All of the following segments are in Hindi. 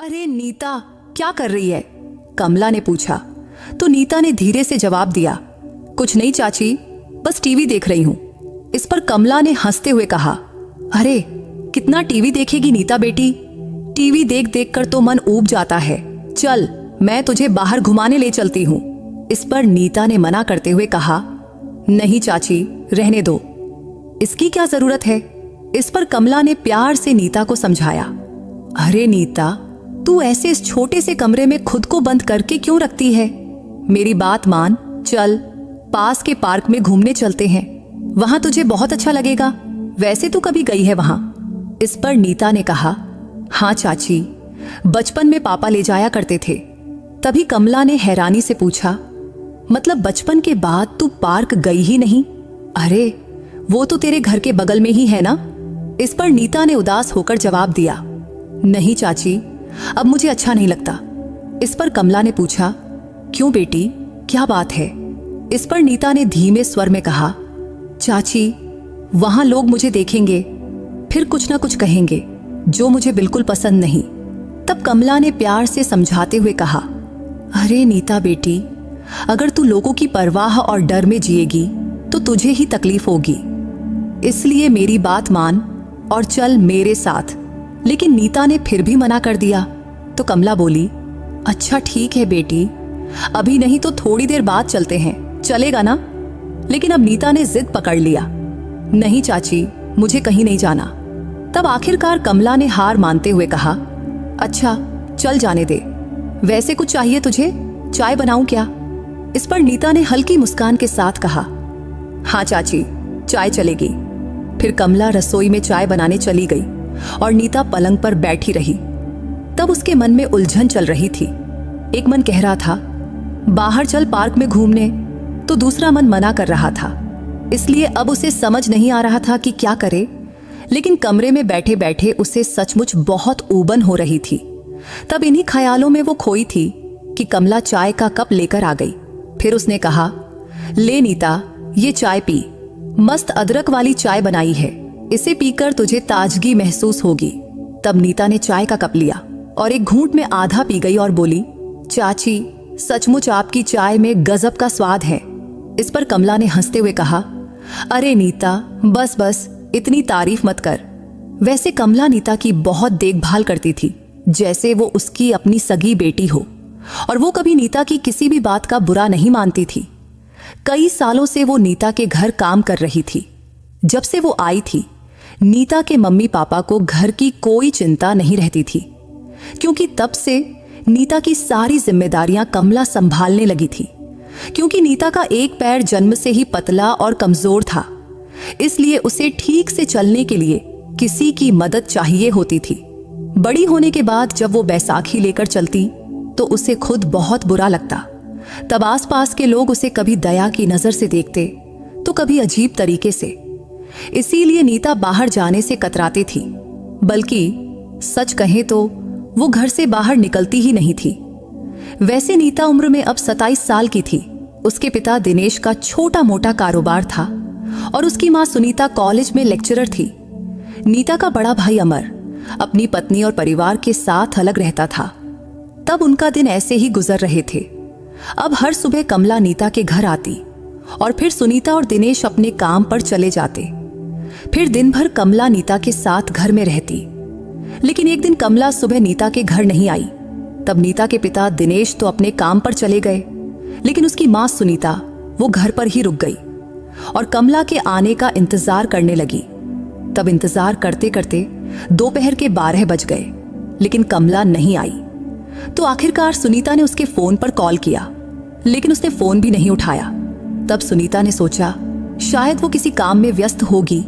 अरे नीता, क्या कर रही है? कमला ने पूछा। तो नीता ने धीरे से जवाब दिया, कुछ नहीं चाची, बस टीवी देख रही हूं। इस पर कमला ने हंसते हुए कहा, अरे कितना टीवी देखेगी नीता बेटी, टीवी देख देख कर तो मन ऊब जाता है, चल मैं तुझे बाहर घुमाने ले चलती हूं। इस पर नीता ने मना करते हुए कहा, नहीं चाची, रहने दो, इसकी क्या जरूरत है। इस पर कमला ने प्यार से नीता को समझाया, अरे नीता, तू ऐसे इस छोटे से कमरे में खुद को बंद करके क्यों रखती है? मेरी बात मान, चल पास के पार्क में घूमने चलते हैं, वहां तुझे बहुत अच्छा लगेगा, वैसे तू कभी गई है वहां। इस पर नीता ने कहा, हाँ चाची, बचपन में पापा ले जाया करते थे। तभी कमला ने हैरानी से पूछा, मतलब बचपन के बाद तू पार्क गई ही नहीं? अरे वो तो तेरे घर के बगल में ही है ना। इस पर नीता ने उदास होकर जवाब दिया, नहीं चाची, अब मुझे अच्छा नहीं लगता। इस पर कमला ने पूछा, क्यों बेटी, क्या बात है? इस पर नीता ने धीमे स्वर में कहा, चाची, वहां लोग मुझे देखेंगे, फिर कुछ ना कुछ कहेंगे जो मुझे बिल्कुल पसंद नहीं। तब कमला ने प्यार से समझाते हुए कहा, अरे नीता बेटी, अगर तू लोगों की परवाह और डर में जिएगी तो तुझे ही तकलीफ होगी, इसलिए मेरी बात मान और चल मेरे साथ। लेकिन नीता ने फिर भी मना कर दिया। तो कमला बोली, अच्छा ठीक है बेटी, अभी नहीं तो थोड़ी देर बाद चलते हैं, चलेगा ना? लेकिन अब नीता ने जिद पकड़ लिया, नहीं चाची, मुझे कहीं नहीं जाना। तब आखिरकार कमला ने हार मानते हुए कहा, अच्छा चल जाने दे, वैसे कुछ चाहिए तुझे, चाय बनाऊं क्या? इस पर नीता ने हल्की मुस्कान के साथ कहा, हाँ चाची, चाय चलेगी। फिर कमला रसोई में चाय बनाने चली गई और नीता पलंग पर बैठी रही। तब उसके मन में उलझन चल रही थी। एक मन कह रहा था, बाहर चल पार्क में घूमने, तो दूसरा मन मना कर रहा था। इसलिए अब उसे समझ नहीं आ रहा था कि क्या करे। लेकिन कमरे में बैठे बैठे उसे सचमुच बहुत ऊबन हो रही थी। तब इन्हीं ख्यालों में वो खोई थी कि कमला चाय का कप लेकर आ गई। फिर उसने कहा, ले नीता, ये चाय पी, मस्त अदरक वाली चाय बनाई है, इसे पीकर तुझे ताजगी महसूस होगी। तब नीता ने चाय का कप लिया और एक घूंट में आधा पी गई और बोली, चाची, सचमुच आपकी चाय में गजब का स्वाद है। इस पर कमला ने हंसते हुए कहा, अरे नीता, बस बस, इतनी तारीफ मत कर। वैसे कमला नीता की बहुत देखभाल करती थी, जैसे वो उसकी अपनी सगी बेटी हो, और वो कभी नीता की किसी भी बात का बुरा नहीं मानती थी। कई सालों से वो नीता के घर काम कर रही थी। जब से वो आई थी, नीता के मम्मी पापा को घर की कोई चिंता नहीं रहती थी, क्योंकि तब से नीता की सारी जिम्मेदारियां कमला संभालने लगी थी। क्योंकि नीता का एक पैर जन्म से ही पतला और कमजोर था, इसलिए उसे ठीक से चलने के लिए किसी की मदद चाहिए होती थी। बड़ी होने के बाद जब वो बैसाखी लेकर चलती तो उसे खुद बहुत बुरा लगता। तब आसपास के लोग उसे कभी दया की नजर से देखते तो कभी अजीब तरीके से। इसीलिए नीता बाहर जाने से कतराती थी, बल्कि सच कहें तो वो घर से बाहर निकलती ही नहीं थी। वैसे नीता उम्र में अब 27 साल की थी। उसके पिता दिनेश का छोटा मोटा कारोबार था और उसकी मां सुनीता कॉलेज में लेक्चरर थी। नीता का बड़ा भाई अमर अपनी पत्नी और परिवार के साथ अलग रहता था। तब उनका दिन ऐसे ही गुजर रहे थे। अब हर सुबह कमला नीता के घर आती और फिर सुनीता और दिनेश अपने काम पर चले जाते। फिर दिन भर कमला नीता के साथ घर में रहती। लेकिन एक दिन कमला सुबह नीता के घर नहीं आई। तब नीता के पिता दिनेश तो अपने काम पर चले गए, लेकिन उसकी मां सुनीता वो घर पर ही रुक गई और कमला के आने का इंतजार करने लगी। तब इंतजार करते करते दोपहर के 12 बज गए, लेकिन कमला नहीं आई। तो आखिरकार सुनीता ने उसके फोन पर कॉल किया, लेकिन उसने फोन भी नहीं उठाया। तब सुनीता ने सोचा शायद वो किसी काम में व्यस्त होगी।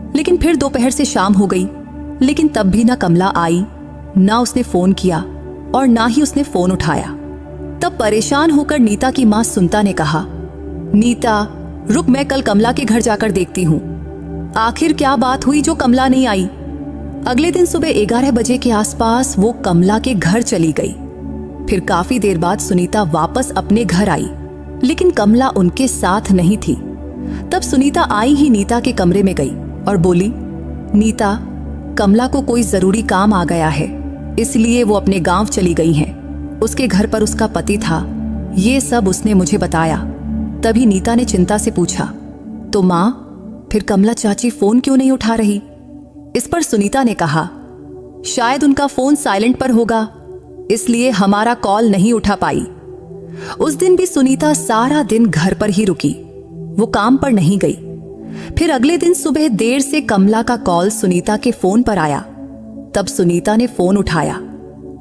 लेकिन फिर दोपहर से शाम हो गई, लेकिन तब भी ना कमला आई, ना उसने फोन किया और ना ही उसने फोन उठाया। तब परेशान होकर नीता की मां सुनीता ने कहा, नीता रुक, मैं कल कमला के घर जाकर देखती हूँ, आखिर क्या बात हुई जो कमला नहीं आई। अगले दिन सुबह 11 बजे के आसपास वो कमला के घर चली गई। फिर काफी देर बाद सुनीता वापस अपने घर आई, लेकिन कमला उनके साथ नहीं थी। तब सुनीता आई ही नीता के कमरे में गई और बोली, नीता, कमला को कोई जरूरी काम आ गया है, इसलिए वो अपने गांव चली गई हैं। उसके घर पर उसका पति था। ये सब उसने मुझे बताया। तभी नीता ने चिंता से पूछा, तो माँ, फिर कमला चाची फोन क्यों नहीं उठा रही? इस पर सुनीता ने कहा, शायद उनका फोन साइलेंट पर होगा, इसलिए हमारा कॉल नहीं उठा पाई। उस दिन भी सुनीता सारा दिन घर पर ही रुकी, वो काम पर नहीं गई। फिर अगले दिन सुबह देर से कमला का कॉल सुनीता के फोन पर आया। तब सुनीता ने फोन उठाया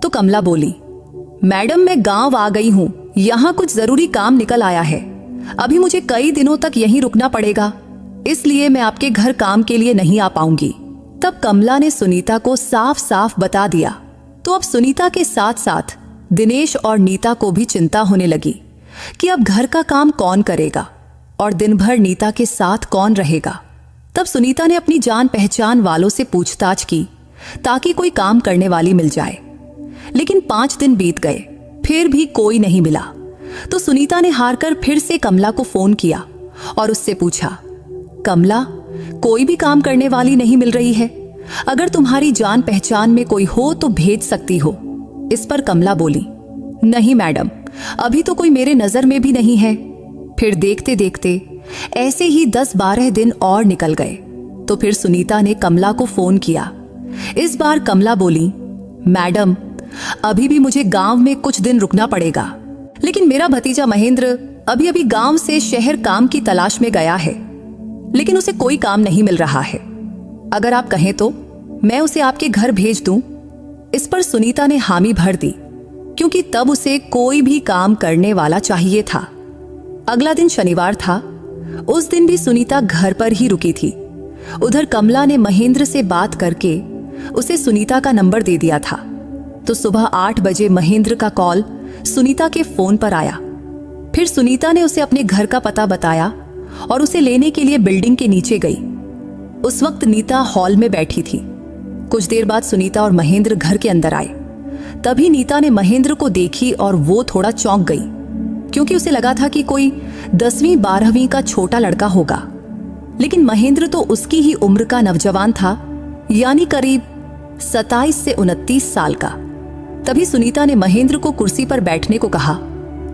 तो कमला बोली, मैडम मैं गांव आ गई हूं, यहां कुछ जरूरी काम निकल आया है। अभी मुझे कई दिनों तक यहीं रुकना पड़ेगा, इसलिए मैं आपके घर काम के लिए नहीं आ पाऊंगी। तब कमला ने सुनीता को साफ साफ बता दिया। तो अब सुनीता के साथ साथ दिनेश और नीता को भी चिंता होने लगी कि अब घर का काम कौन करेगा और दिन भर नीता के साथ कौन रहेगा। तब सुनीता ने अपनी जान पहचान वालों से पूछताछ की ताकि कोई काम करने वाली मिल जाए। लेकिन 5 दिन बीत गए, फिर भी कोई नहीं मिला। तो सुनीता ने हार कर फिर से कमला को फोन किया और उससे पूछा, कमला, कोई भी काम करने वाली नहीं मिल रही है, अगर तुम्हारी जान पहचान में कोई हो तो भेज सकती हो। इस पर कमला बोली, नहीं मैडम, अभी तो कोई मेरे नजर में भी नहीं है। फिर देखते देखते ऐसे ही 10-12 दिन और निकल गए। तो फिर सुनीता ने कमला को फोन किया। इस बार कमला बोली, मैडम अभी भी मुझे गांव में कुछ दिन रुकना पड़ेगा, लेकिन मेरा भतीजा महेंद्र अभी अभी गांव से शहर काम की तलाश में गया है, लेकिन उसे कोई काम नहीं मिल रहा है। अगर आप कहें तो मैं उसे आपके घर भेज दूं। इस पर सुनीता ने हामी भर दी, क्योंकि तब उसे कोई भी काम करने वाला चाहिए था। अगला दिन शनिवार था। उस दिन भी सुनीता घर पर ही रुकी थी। उधर कमला ने महेंद्र से बात करके उसे सुनीता का नंबर दे दिया था। तो सुबह 8 बजे महेंद्र का कॉल सुनीता के फोन पर आया। फिर सुनीता ने उसे अपने घर का पता बताया और उसे लेने के लिए बिल्डिंग के नीचे गई। उस वक्त नीता हॉल में बैठी थी। कुछ देर बाद सुनीता और महेंद्र घर के अंदर आए। तभी नीता ने महेंद्र को देखी और वो थोड़ा चौंक गई, क्योंकि उसे लगा था कि कोई 10वीं 12वीं का छोटा लड़का होगा। लेकिन महेंद्र तो उसकी ही उम्र का नौजवान था, यानी करीब 27 से 29 साल का। तभी सुनीता ने महेंद्र को कुर्सी पर बैठने को कहा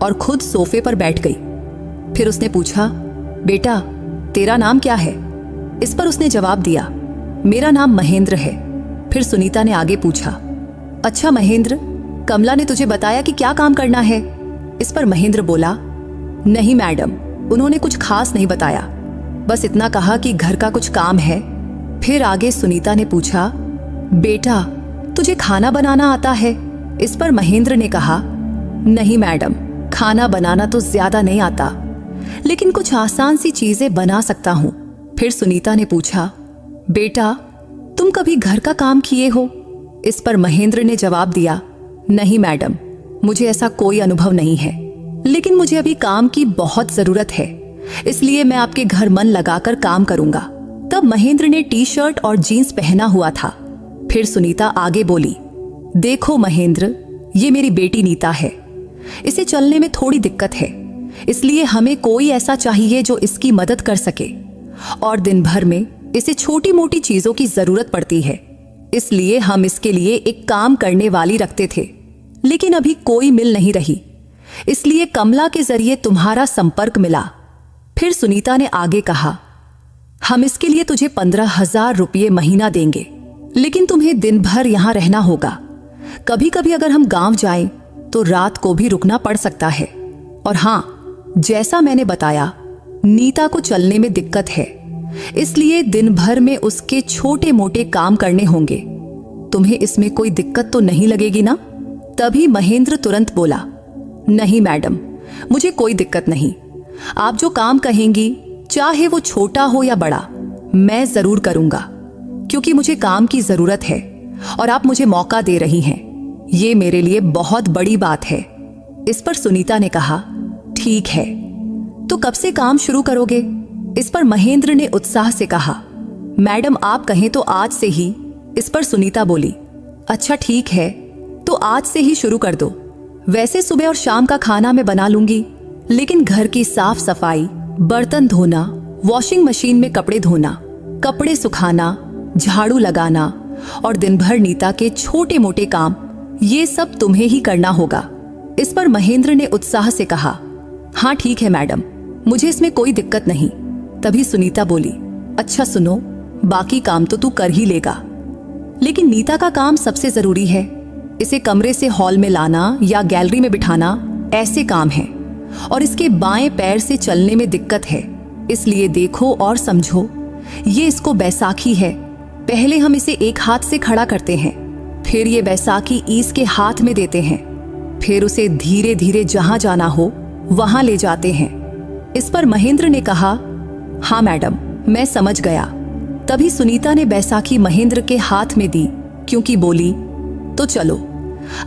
और खुद सोफे पर बैठ गई। फिर उसने पूछा, बेटा तेरा नाम क्या है? इस पर उसने जवाब दिया, मेरा नाम महेंद्र है। फिर सुनीता ने आगे पूछा, अच्छा महेंद्र, कमला ने तुझे बताया कि क्या काम करना है? इस पर महेंद्र बोला, नहीं मैडम, उन्होंने कुछ खास नहीं बताया, बस इतना कहा कि घर का कुछ काम है। फिर आगे सुनीता ने पूछा, बेटा तुझे खाना बनाना आता है? इस पर महेंद्र ने कहा, नहीं मैडम, खाना बनाना तो ज्यादा नहीं आता, लेकिन कुछ आसान सी चीजें बना सकता हूं। फिर सुनीता ने पूछा, बेटा तुम कभी घर का काम किए हो? इस पर महेंद्र ने जवाब दिया, नहीं मैडम, मुझे ऐसा कोई अनुभव नहीं है, लेकिन मुझे अभी काम की बहुत जरूरत है, इसलिए मैं आपके घर मन लगाकर काम करूंगा। तब महेंद्र ने टी-शर्ट और जीन्स पहना हुआ था। फिर सुनीता आगे बोली, देखो महेंद्र, ये मेरी बेटी नीता है, इसे चलने में थोड़ी दिक्कत है, इसलिए हमें कोई ऐसा चाहिए जो इसकी मदद कर सके, और दिन भर में इसे छोटी मोटी चीजों की जरूरत पड़ती है, इसलिए हम इसके लिए एक काम करने वाली रखते थे, लेकिन अभी कोई मिल नहीं रही, इसलिए कमला के जरिए तुम्हारा संपर्क मिला। फिर सुनीता ने आगे कहा, हम इसके लिए तुझे 15,000 रुपये महीना देंगे, लेकिन तुम्हें दिन भर यहां रहना होगा। कभी कभी अगर हम गांव जाएं तो रात को भी रुकना पड़ सकता है। और हां, जैसा मैंने बताया, नीता को चलने में दिक्कत है, इसलिए दिन भर में उसके छोटे मोटे काम करने होंगे। तुम्हें इसमें कोई दिक्कत तो नहीं लगेगी ना? तभी महेंद्र तुरंत बोला, नहीं मैडम, मुझे कोई दिक्कत नहीं, आप जो काम कहेंगी, चाहे वो छोटा हो या बड़ा, मैं जरूर करूंगा, क्योंकि मुझे काम की जरूरत है और आप मुझे मौका दे रही हैं, ये मेरे लिए बहुत बड़ी बात है। इस पर सुनीता ने कहा, ठीक है, तो कब से काम शुरू करोगे? इस पर महेंद्र ने उत्साह से कहा, मैडम आप कहें तो आज से ही। इस पर सुनीता बोली, अच्छा ठीक है, तो आज से ही शुरू कर दो। वैसे सुबह और शाम का खाना मैं बना लूंगी, लेकिन घर की साफ सफाई, बर्तन धोना, वॉशिंग मशीन में कपड़े धोना, कपड़े सुखाना, झाड़ू लगाना और दिन भर नीता के छोटे मोटे काम ये सब तुम्हें ही करना होगा। इस पर महेंद्र ने उत्साह से कहा, हाँ ठीक है मैडम, मुझे इसमें कोई दिक्कत नहीं। तभी सुनीता बोली, अच्छा सुनो, बाकी काम तो तू कर ही लेगा, लेकिन नीता का काम सबसे जरूरी है। इसे कमरे से हॉल में लाना या गैलरी में बिठाना ऐसे काम है, और इसके बाएं पैर से चलने में दिक्कत है, इसलिए देखो और समझो। ये इसको बैसाखी है, पहले हम इसे एक हाथ से खड़ा करते हैं, फिर ये बैसाखी इसके हाथ में देते हैं, फिर उसे धीरे धीरे जहां जाना हो वहां ले जाते हैं। इस पर महेंद्र ने कहा, हाँ मैडम, मैं समझ गया। तभी सुनीता ने बैसाखी महेंद्र के हाथ में दी, क्योंकि बोली, तो चलो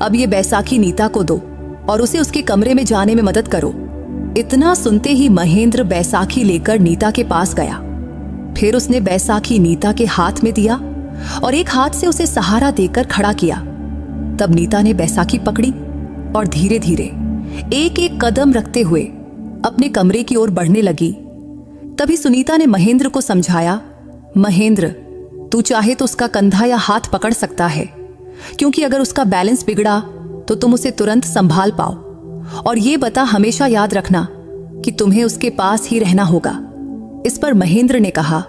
अब ये बैसाखी नीता को दो और उसे उसके कमरे में जाने में मदद करो। इतना सुनते ही महेंद्र बैसाखी लेकर नीता के पास गया। फिर उसने बैसाखी नीता के हाथ में दिया और एक हाथ से उसे सहारा देकर खड़ा किया। तब नीता ने बैसाखी पकड़ी और धीरे धीरे एक एक कदम रखते हुए अपने कमरे की ओर बढ़ने लगी। तभी सुनीता ने महेंद्र को समझाया, महेंद्र, तू चाहे तो उसका कंधा या हाथ पकड़ सकता है, क्योंकि अगर उसका बैलेंस बिगड़ा तो तुम उसे तुरंत संभाल पाओ। और ये बता, हमेशा याद रखना कि तुम्हें उसके पास ही रहना होगा। इस पर महेंद्र ने कहा,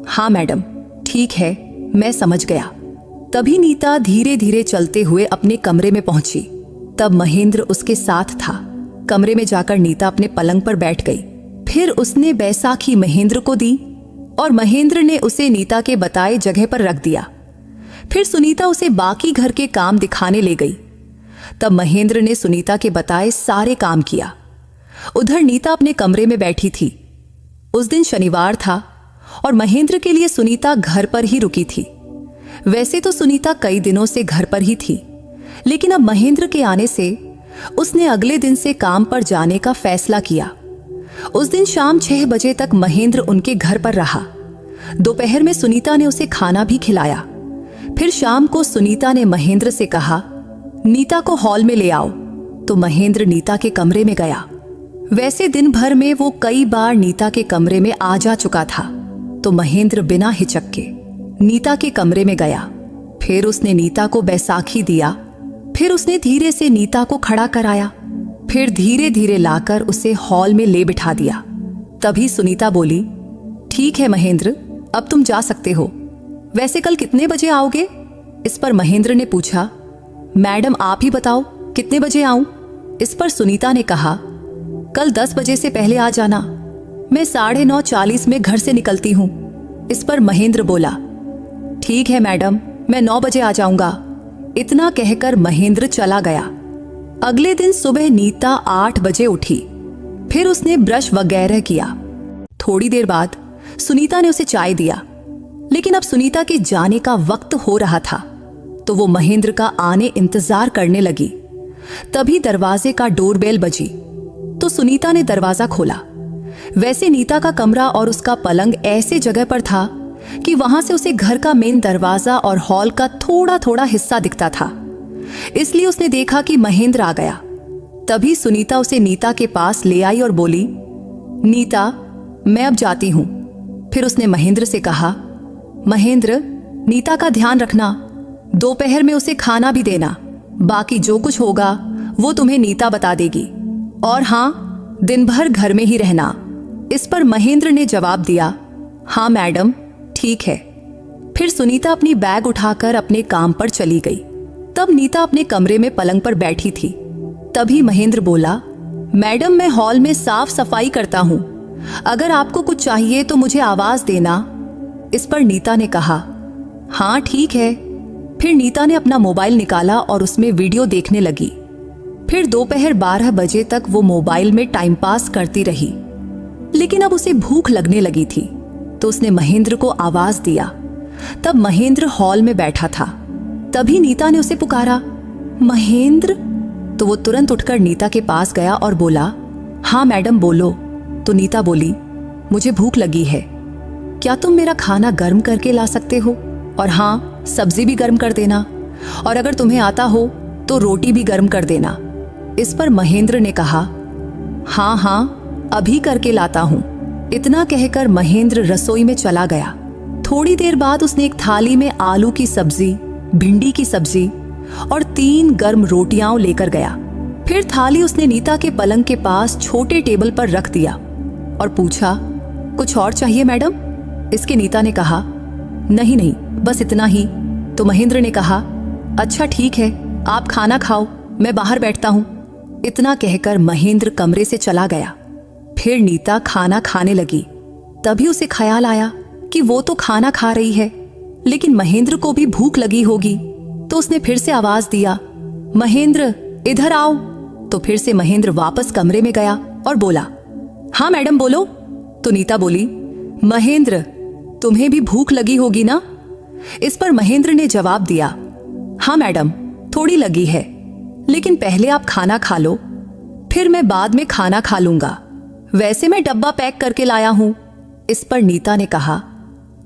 हाँ मैडम, ठीक है, मैं समझ गया। तभी नीता धीरे धीरे चलते हुए अपने कमरे में पहुंची। तब महेंद्र उसके साथ था। कमरे में जाकर नीता अपने पलंग पर बैठ गई। फिर उसने बैसाखी महेंद्र को दी और महेंद्र ने उसे नीता के बताए जगह पर रख दिया। फिर सुनीता उसे बाकी घर के काम दिखाने ले गई। तब महेंद्र ने सुनीता के बताए सारे काम किया। उधर नीता अपने कमरे में बैठी थी। उस दिन शनिवार था और महेंद्र के लिए सुनीता घर पर ही रुकी थी। वैसे तो सुनीता कई दिनों से घर पर ही थी, लेकिन अब महेंद्र के आने से उसने अगले दिन से काम पर जाने का फैसला किया। उस दिन शाम 6 बजे तक महेंद्र उनके घर पर रहा। दोपहर में सुनीता ने उसे खाना भी खिलाया। फिर शाम को सुनीता ने महेंद्र से कहा, नीता को हॉल में ले आओ। तो महेंद्र नीता के कमरे में गया। वैसे दिन भर में वो कई बार नीता के कमरे में आ जा चुका था, तो महेंद्र बिना हिचक के नीता के कमरे में गया। फिर उसने नीता को बैसाखी दिया। फिर उसने धीरे से नीता को खड़ा कराया। फिर धीरे धीरे लाकर उसे हॉल में ले बिठा दिया। तभी सुनीता बोली, ठीक है महेंद्र, अब तुम जा सकते हो। वैसे कल कितने बजे आओगे? इस पर महेंद्र ने पूछा, मैडम आप ही बताओ कितने बजे आऊं? इस पर सुनीता ने कहा, कल 10 बजे से पहले आ जाना। मैं 9:40 में घर से निकलती हूं। इस पर महेंद्र बोला, ठीक है मैडम, मैं 9 बजे आ जाऊंगा। इतना कहकर महेंद्र चला गया। अगले दिन सुबह नीता 8 बजे उठी। फिर उसने ब्रश वगैरह किया। थोड़ी देर बाद सुनीता ने उसे चाय दिया, लेकिन अब सुनीता के जाने का वक्त हो रहा था, तो वो महेंद्र का आने इंतजार करने लगी। तभी दरवाजे का डोरबेल बजी, तो सुनीता ने दरवाजा खोला। वैसे नीता का कमरा और उसका पलंग ऐसे जगह पर था कि वहां से उसे घर का मेन दरवाजा और हॉल का थोड़ा थोड़ा हिस्सा दिखता था। इसलिए उसने देखा कि महेंद्र आ गया। तभी सुनीता उसे नीता के पास ले आई और बोली, नीता, मैं अब जाती हूं। फिर उसने महेंद्र से कहा, महेंद्र, नीता का ध्यान रखना, दोपहर में उसे खाना भी देना। बाकी जो कुछ होगा वो तुम्हें नीता बता देगी। और हाँ, दिन भर घर में ही रहना। इस पर महेंद्र ने जवाब दिया, हाँ मैडम, ठीक है। फिर सुनीता अपनी बैग उठाकर अपने काम पर चली गई। तब नीता अपने कमरे में पलंग पर बैठी थी। तभी महेंद्र बोला, मैडम, मैं हॉल में साफ सफाई करता हूं, अगर आपको कुछ चाहिए तो मुझे आवाज देना। इस पर नीता ने कहा, हाँ ठीक है। फिर नीता ने अपना मोबाइल निकाला और उसमें वीडियो देखने लगी। फिर दोपहर 12 बजे तक वो मोबाइल में टाइम पास करती रही। लेकिन अब उसे भूख लगने लगी थी, तो उसने महेंद्र को आवाज दिया। तब महेंद्र हॉल में बैठा था। तभी नीता ने उसे पुकारा, महेंद्र। तो वो तुरंत उठकर नीता के पास गया और बोला, हाँ मैडम बोलो। तो नीता बोली, मुझे भूख लगी है, क्या तुम मेरा खाना गर्म करके ला सकते हो? और हाँ, सब्जी भी गर्म कर देना, और अगर तुम्हें आता हो तो रोटी भी गर्म कर देना। इस पर महेंद्र ने कहा, हाँ हाँ, अभी करके लाता हूं। इतना कहकर महेंद्र रसोई में चला गया। थोड़ी देर बाद उसने एक थाली में आलू की सब्जी, भिंडी की सब्जी और 3 गर्म रोटियां लेकर गया। फिर थाली उसने नीता के पलंग के पास छोटे टेबल पर रख दिया और पूछा, कुछ और चाहिए मैडम? इसके नीता ने कहा, नहीं नहीं, बस इतना ही। तो महेंद्र ने कहा, अच्छा ठीक है, आप खाना खाओ, मैं बाहर बैठता हूं। इतना कहकर महेंद्र कमरे से चला गया। फिर नीता खाना खाने लगी। तभी उसे ख्याल आया कि वो तो खाना खा रही है, लेकिन महेंद्र को भी भूख लगी होगी। तो उसने फिर से आवाज दिया, महेंद्र इधर आओ। तो फिर से महेंद्र वापस कमरे में गया और बोला, हाँ मैडम बोलो। तो नीता बोली, महेंद्र तुम्हें भी भूख लगी होगी ना? इस पर महेंद्र ने जवाब दिया, हाँ मैडम, थोड़ी लगी है, लेकिन पहले आप खाना खा लो, फिर मैं बाद में खाना खा लूंगा। वैसे मैं डब्बा पैक करके लाया हूं। इस पर नीता ने कहा,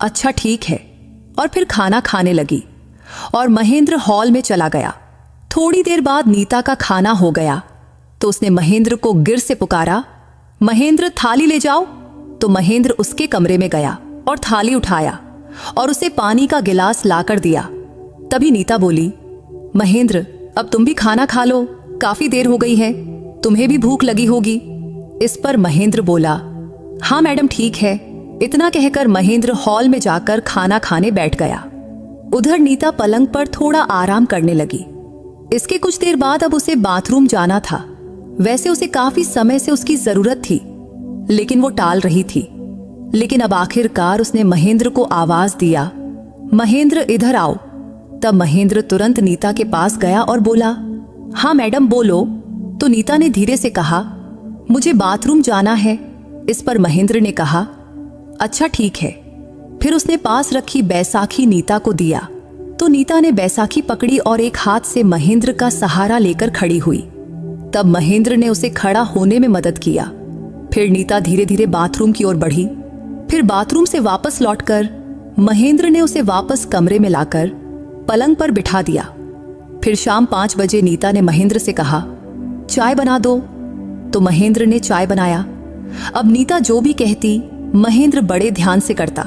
अच्छा ठीक है, और फिर खाना खाने लगी और महेंद्र हॉल में चला गया। थोड़ी देर बाद नीता का खाना हो गया तो उसने महेंद्र को गिर से पुकारा, महेंद्र थाली ले जाओ। तो महेंद्र उसके कमरे में गया और थाली उठाया और उसे पानी का गिलास लाकर दिया। तभी नीता बोली, महेंद्र अब तुम भी खाना खा लो, काफी देर हो गई है, तुम्हें भी भूख लगी होगी। इस पर महेंद्र बोला, हाँ मैडम ठीक है। इतना कहकर महेंद्र हॉल में जाकर खाना खाने बैठ गया। उधर नीता पलंग पर थोड़ा आराम करने लगी। इसके कुछ देर बाद अब उसे बाथरूम जाना था। वैसे उसे काफी समय से उसकी जरूरत थी, लेकिन वो टाल रही थी। लेकिन अब आखिरकार उसने महेंद्र को आवाज दिया, महेंद्र इधर आओ। तब महेंद्र तुरंत नीता के पास गया और बोला, हाँ मैडम बोलो। तो नीता ने धीरे से कहा, मुझे बाथरूम जाना है। इस पर महेंद्र ने कहा, अच्छा ठीक है। फिर उसने पास रखी बैसाखी नीता को दिया। तो नीता ने बैसाखी पकड़ी और एक हाथ से महेंद्र का सहारा लेकर खड़ी हुई। तब महेंद्र ने उसे खड़ा होने में मदद किया। फिर नीता धीरे धीरे बाथरूम की ओर बढ़ी। फिर बाथरूम से वापस लौटकर महेंद्र ने उसे वापस कमरे में लाकर पलंग पर बिठा दिया। फिर शाम 5 बजे नीता ने महेंद्र से कहा, चाय बना दो। तो महेंद्र ने चाय बनाया। अब नीता जो भी कहती महेंद्र बड़े ध्यान से करता।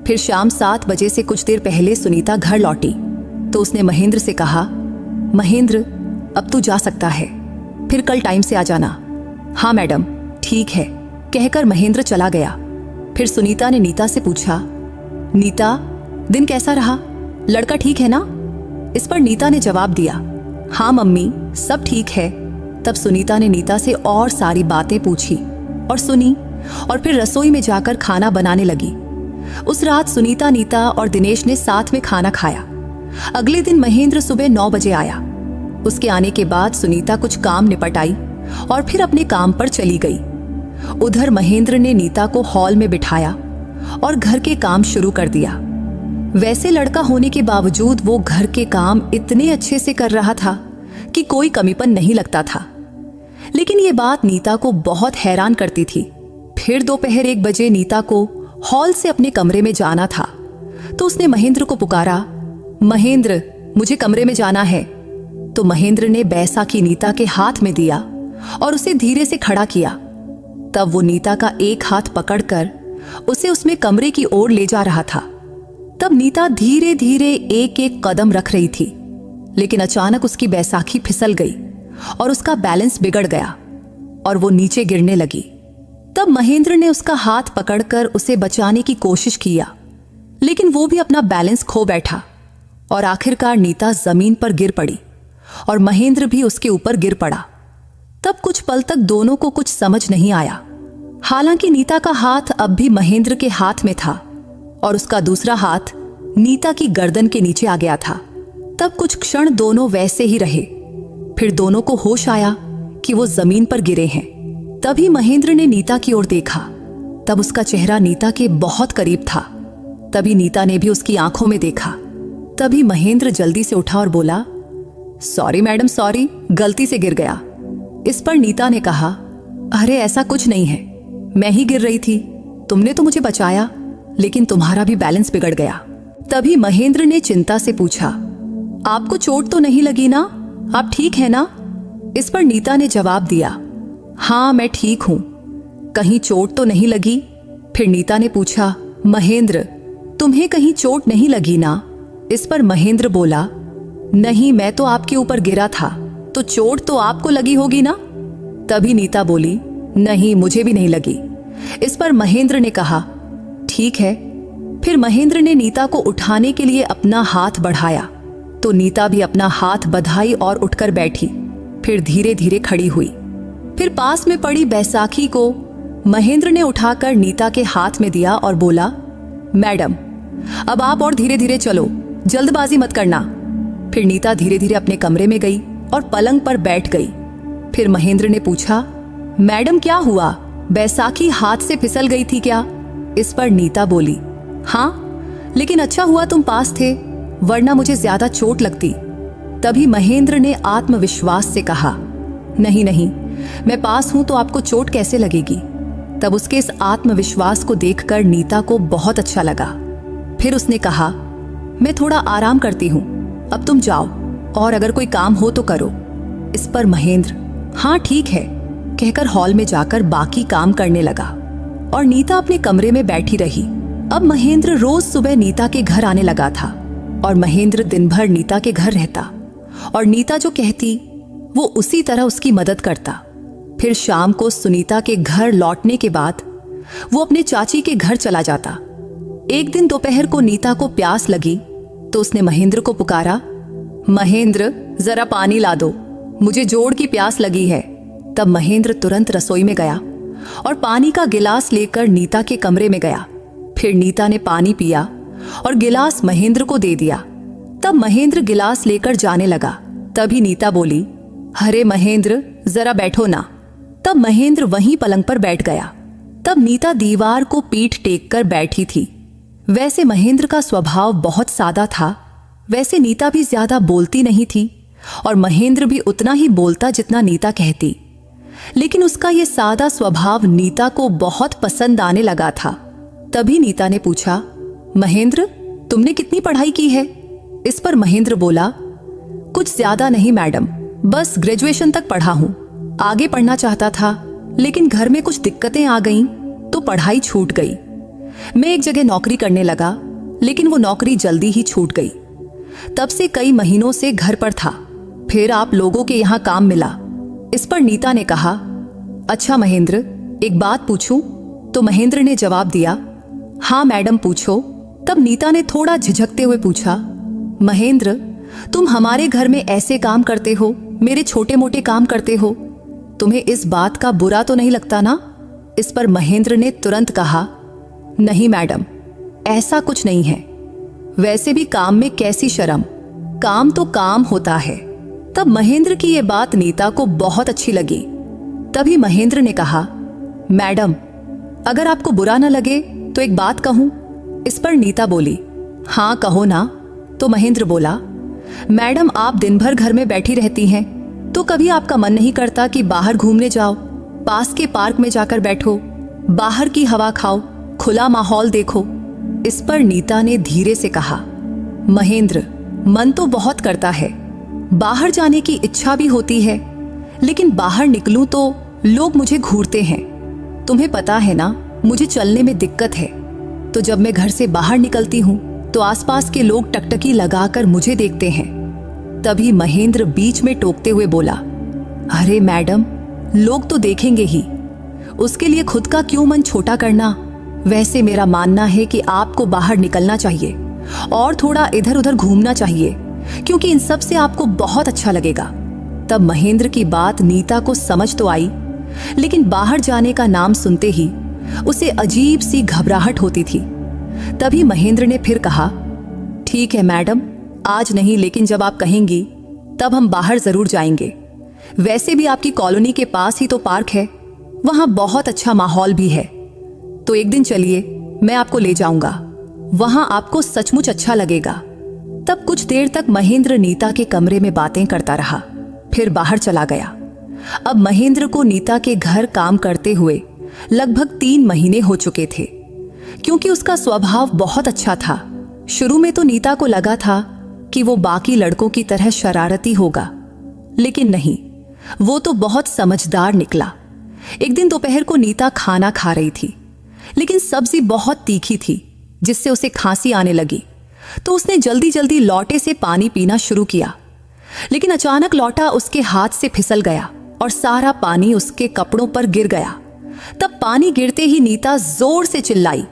फिर शाम 7 बजे से कुछ देर पहले सुनीता घर लौटी तो उसने महेंद्र से कहा, महेंद्र अब तू जा सकता है, फिर कल टाइम से आ जाना। हाँ मैडम ठीक है, कहकर महेंद्र चला गया। फिर सुनीता ने नीता से पूछा, नीता दिन कैसा रहा, लड़का ठीक है ना? इस पर नीता ने जवाब दिया, हाँ मम्मी सब ठीक है। तब सुनीता ने नीता से और सारी बातें पूछी और सुनी और फिर रसोई में जाकर खाना बनाने लगी। उस रात सुनीता, नीता और दिनेश ने साथ में खाना खाया। अगले दिन महेंद्र सुबह 9 बजे आया। उसके आने के बाद सुनीता कुछ काम निपटाई और फिर अपने काम पर चली गई। उधर महेंद्र ने नीता को हॉल में बिठाया और घर के काम शुरू कर दिया। वैसे लड़का होने के बावजूद वो घर के काम इतने अच्छे से कर रहा था कि कोई कमीपन नहीं लगता था। लेकिन ये बात नीता को बहुत हैरान करती थी। फिर दोपहर 1 बजे नीता को हॉल से अपने कमरे में जाना था तो उसने महेंद्र को पुकारा, महेंद्र मुझे कमरे में जाना है। तो महेंद्र ने बैसाखी नीता के हाथ में दिया और उसे धीरे से खड़ा किया। तब वो नीता का एक हाथ पकड़कर उसे उसमें कमरे की ओर ले जा रहा था। तब नीता धीरे धीरे एक एक कदम रख रही थी, लेकिन अचानक उसकी बैसाखी फिसल गई और उसका बैलेंस बिगड़ गया और वो नीचे गिरने लगी। तब महेंद्र ने उसका हाथ पकड़कर उसे बचाने की कोशिश किया, लेकिन वो भी अपना बैलेंस खो बैठा और आखिरकार नीता जमीन पर गिर पड़ी और महेंद्र भी उसके ऊपर गिर पड़ा। तब कुछ पल तक दोनों को कुछ समझ नहीं आया। हालांकि नीता का हाथ अब भी महेंद्र के हाथ में था और उसका दूसरा हाथ नीता की गर्दन के नीचे आ गया था। तब कुछ क्षण दोनों वैसे ही रहे। फिर दोनों को होश आया कि वो जमीन पर गिरे हैं। तभी महेंद्र ने नीता की ओर देखा। तब उसका चेहरा नीता के बहुत करीब था। तभी नीता ने भी उसकी आंखों में देखा। तभी महेंद्र जल्दी से उठा और बोला, सॉरी मैडम सॉरी, गलती से गिर गया। इस पर नीता ने कहा, अरे ऐसा कुछ नहीं है, मैं ही गिर रही थी, तुमने तो मुझे बचाया, लेकिन तुम्हारा भी बैलेंस बिगड़ गया। तभी महेंद्र ने चिंता से पूछा, आपको चोट तो नहीं लगी ना, आप ठीक है ना? इस पर नीता ने जवाब दिया, हाँ मैं ठीक हूं, कहीं चोट तो नहीं लगी? फिर नीता ने पूछा, महेंद्र तुम्हें कहीं चोट नहीं लगी ना? इस पर महेंद्र बोला, नहीं, मैं तो आपके ऊपर गिरा था, तो चोट तो आपको लगी होगी ना। तभी नीता बोली, नहीं, मुझे भी नहीं लगी। इस पर महेंद्र ने कहा, ठीक है। फिर महेंद्र ने नीता को उठाने के लिए अपना हाथ बढ़ाया तो नीता भी अपना हाथ बधाई और उठकर बैठी, फिर धीरे धीरे खड़ी हुई। फिर पास में पड़ी बैसाखी को महेंद्र ने उठाकर नीता के हाथ में दिया और बोला, मैडम, अब आप और धीरे धीरे चलो, जल्दबाजी मत करना। फिर नीता धीरे धीरे अपने कमरे में गई और पलंग पर बैठ गई। फिर महेंद्र ने पूछा, मैडम क्या हुआ, बैसाखी हाथ से फिसल गई थी क्या? इस पर नीता बोली, हाँ, लेकिन अच्छा हुआ तुम पास थे, वरना मुझे ज्यादा चोट लगती। तभी महेंद्र ने आत्मविश्वास से कहा, नहीं नहीं, मैं पास हूं तो आपको चोट कैसे लगेगी। तब उसके इस आत्मविश्वास को देखकर नीता को बहुत अच्छा लगा। फिर उसने कहा, मैं थोड़ा आराम करती हूं, अब तुम जाओ और अगर कोई काम हो तो करो। इस पर महेंद्र, हाँ ठीक है, कहकर हॉल में जाकर बाकी काम करने लगा और नीता अपने कमरे में बैठी रही। अब महेंद्र रोज सुबह नीता के घर आने लगा था और महेंद्र दिन भर नीता के घर रहता और नीता जो कहती वो उसी तरह उसकी मदद करता। फिर शाम को सुनीता के घर लौटने के बाद वो अपने चाची के घर चला जाता। एक दिन दोपहर को नीता को प्यास लगी तो उसने महेंद्र को पुकारा, महेंद्र जरा पानी ला दो, मुझे जोड़ की प्यास लगी है। तब महेंद्र तुरंत रसोई में गया और पानी का गिलास लेकर नीता के कमरे में गया। फिर नीता ने पानी पिया और गिलास महेंद्र को दे दिया। तब महेंद्र गिलास लेकर जाने लगा। तभी नीता बोली, अरे महेंद्र जरा बैठो ना। तब महेंद्र वहीं पलंग पर बैठ गया। तब नीता दीवार को पीठ टेक कर बैठी थी। वैसे महेंद्र का स्वभाव बहुत सादा था, वैसे नीता भी ज्यादा बोलती नहीं थी और महेंद्र भी उतना ही बोलता जितना नीता कहती। लेकिन उसका यह सादा स्वभाव नीता को बहुत पसंद आने लगा था। तभी नीता ने पूछा, महेंद्र तुमने कितनी पढ़ाई की है? इस पर महेंद्र बोला, कुछ ज्यादा नहीं मैडम, बस ग्रेजुएशन तक पढ़ा हूं। आगे पढ़ना चाहता था लेकिन घर में कुछ दिक्कतें आ गईं तो पढ़ाई छूट गई। मैं एक जगह नौकरी करने लगा लेकिन वो नौकरी जल्दी ही छूट गई। तब से कई महीनों से घर पर था। फिर आप लोगों के यहाँ काम मिला। इस पर नीता ने कहा, अच्छा महेंद्र एक बात पूछूं? तो महेंद्र ने जवाब दिया, हाँ मैडम पूछो। तब नीता ने थोड़ा झिझकते हुए पूछा, महेंद्र तुम हमारे घर में ऐसे काम करते हो, मेरे छोटे मोटे काम करते हो, तुम्हें इस बात का बुरा तो नहीं लगता ना? इस पर महेंद्र ने तुरंत कहा, नहीं मैडम, ऐसा कुछ नहीं है। वैसे भी काम में कैसी शर्म, काम तो काम होता है। तब महेंद्र की यह बात नीता को बहुत अच्छी लगी। तभी महेंद्र ने कहा, मैडम अगर आपको बुरा न लगे तो एक बात कहूं? इस पर नीता बोली, हाँ कहो ना। तो महेंद्र बोला, मैडम आप दिन भर घर में बैठी रहती हैं तो कभी आपका मन नहीं करता कि बाहर घूमने जाओ, पास के पार्क में जाकर बैठो, बाहर की हवा खाओ, खुला माहौल देखो। इस पर नीता ने धीरे से कहा, महेंद्र मन तो बहुत करता है, बाहर जाने की इच्छा भी होती है, लेकिन बाहर निकलूं तो लोग मुझे घूरते हैं। तुम्हें पता है ना मुझे चलने में दिक्कत है, तो जब मैं घर से बाहर निकलती हूं तो आसपास के लोग टकटकी लगाकर मुझे देखते हैं। तभी महेंद्र बीच में टोकते हुए बोला, अरे मैडम लोग तो देखेंगे ही, उसके लिए खुद का क्यों मन छोटा करना। वैसे मेरा मानना है कि आपको बाहर निकलना चाहिए और थोड़ा इधर उधर घूमना चाहिए, क्योंकि इन सब से आपको बहुत अच्छा लगेगा। तब महेंद्र की बात नीता को समझ तो आई, लेकिन बाहर जाने का नाम सुनते ही उसे अजीब सी घबराहट होती थी। तभी महेंद्र ने फिर कहा, ठीक है मैडम, आज नहीं लेकिन जब आप कहेंगी तब हम बाहर जरूर जाएंगे। वैसे भी आपकी कॉलोनी के पास ही तो पार्क है, वहां बहुत अच्छा माहौल भी है, तो एक दिन चलिए मैं आपको ले जाऊंगा, वहां आपको सचमुच अच्छा लगेगा। तब कुछ देर तक महेंद्र नीता के कमरे में बातें करता रहा, फिर बाहर चला गया। अब महेंद्र को नीता के घर काम करते हुए लगभग 3 महीने हो चुके थे। क्योंकि उसका स्वभाव बहुत अच्छा था, शुरू में तो नीता को लगा था कि वो बाकी लड़कों की तरह शरारती होगा, लेकिन नहीं, वो तो बहुत समझदार निकला। एक दिन दोपहर को नीता खाना खा रही थी, लेकिन सब्जी बहुत तीखी थी जिससे उसे खांसी आने लगी। तो उसने जल्दी जल्दी लौटे से पानी पीना शुरू किया लेकिन अचानक लौटा उसके हाथ से फिसल गया और सारा पानी उसके कपड़ों पर गिर गया। तब पानी गिरते ही नीता जोर से चिल्लाई,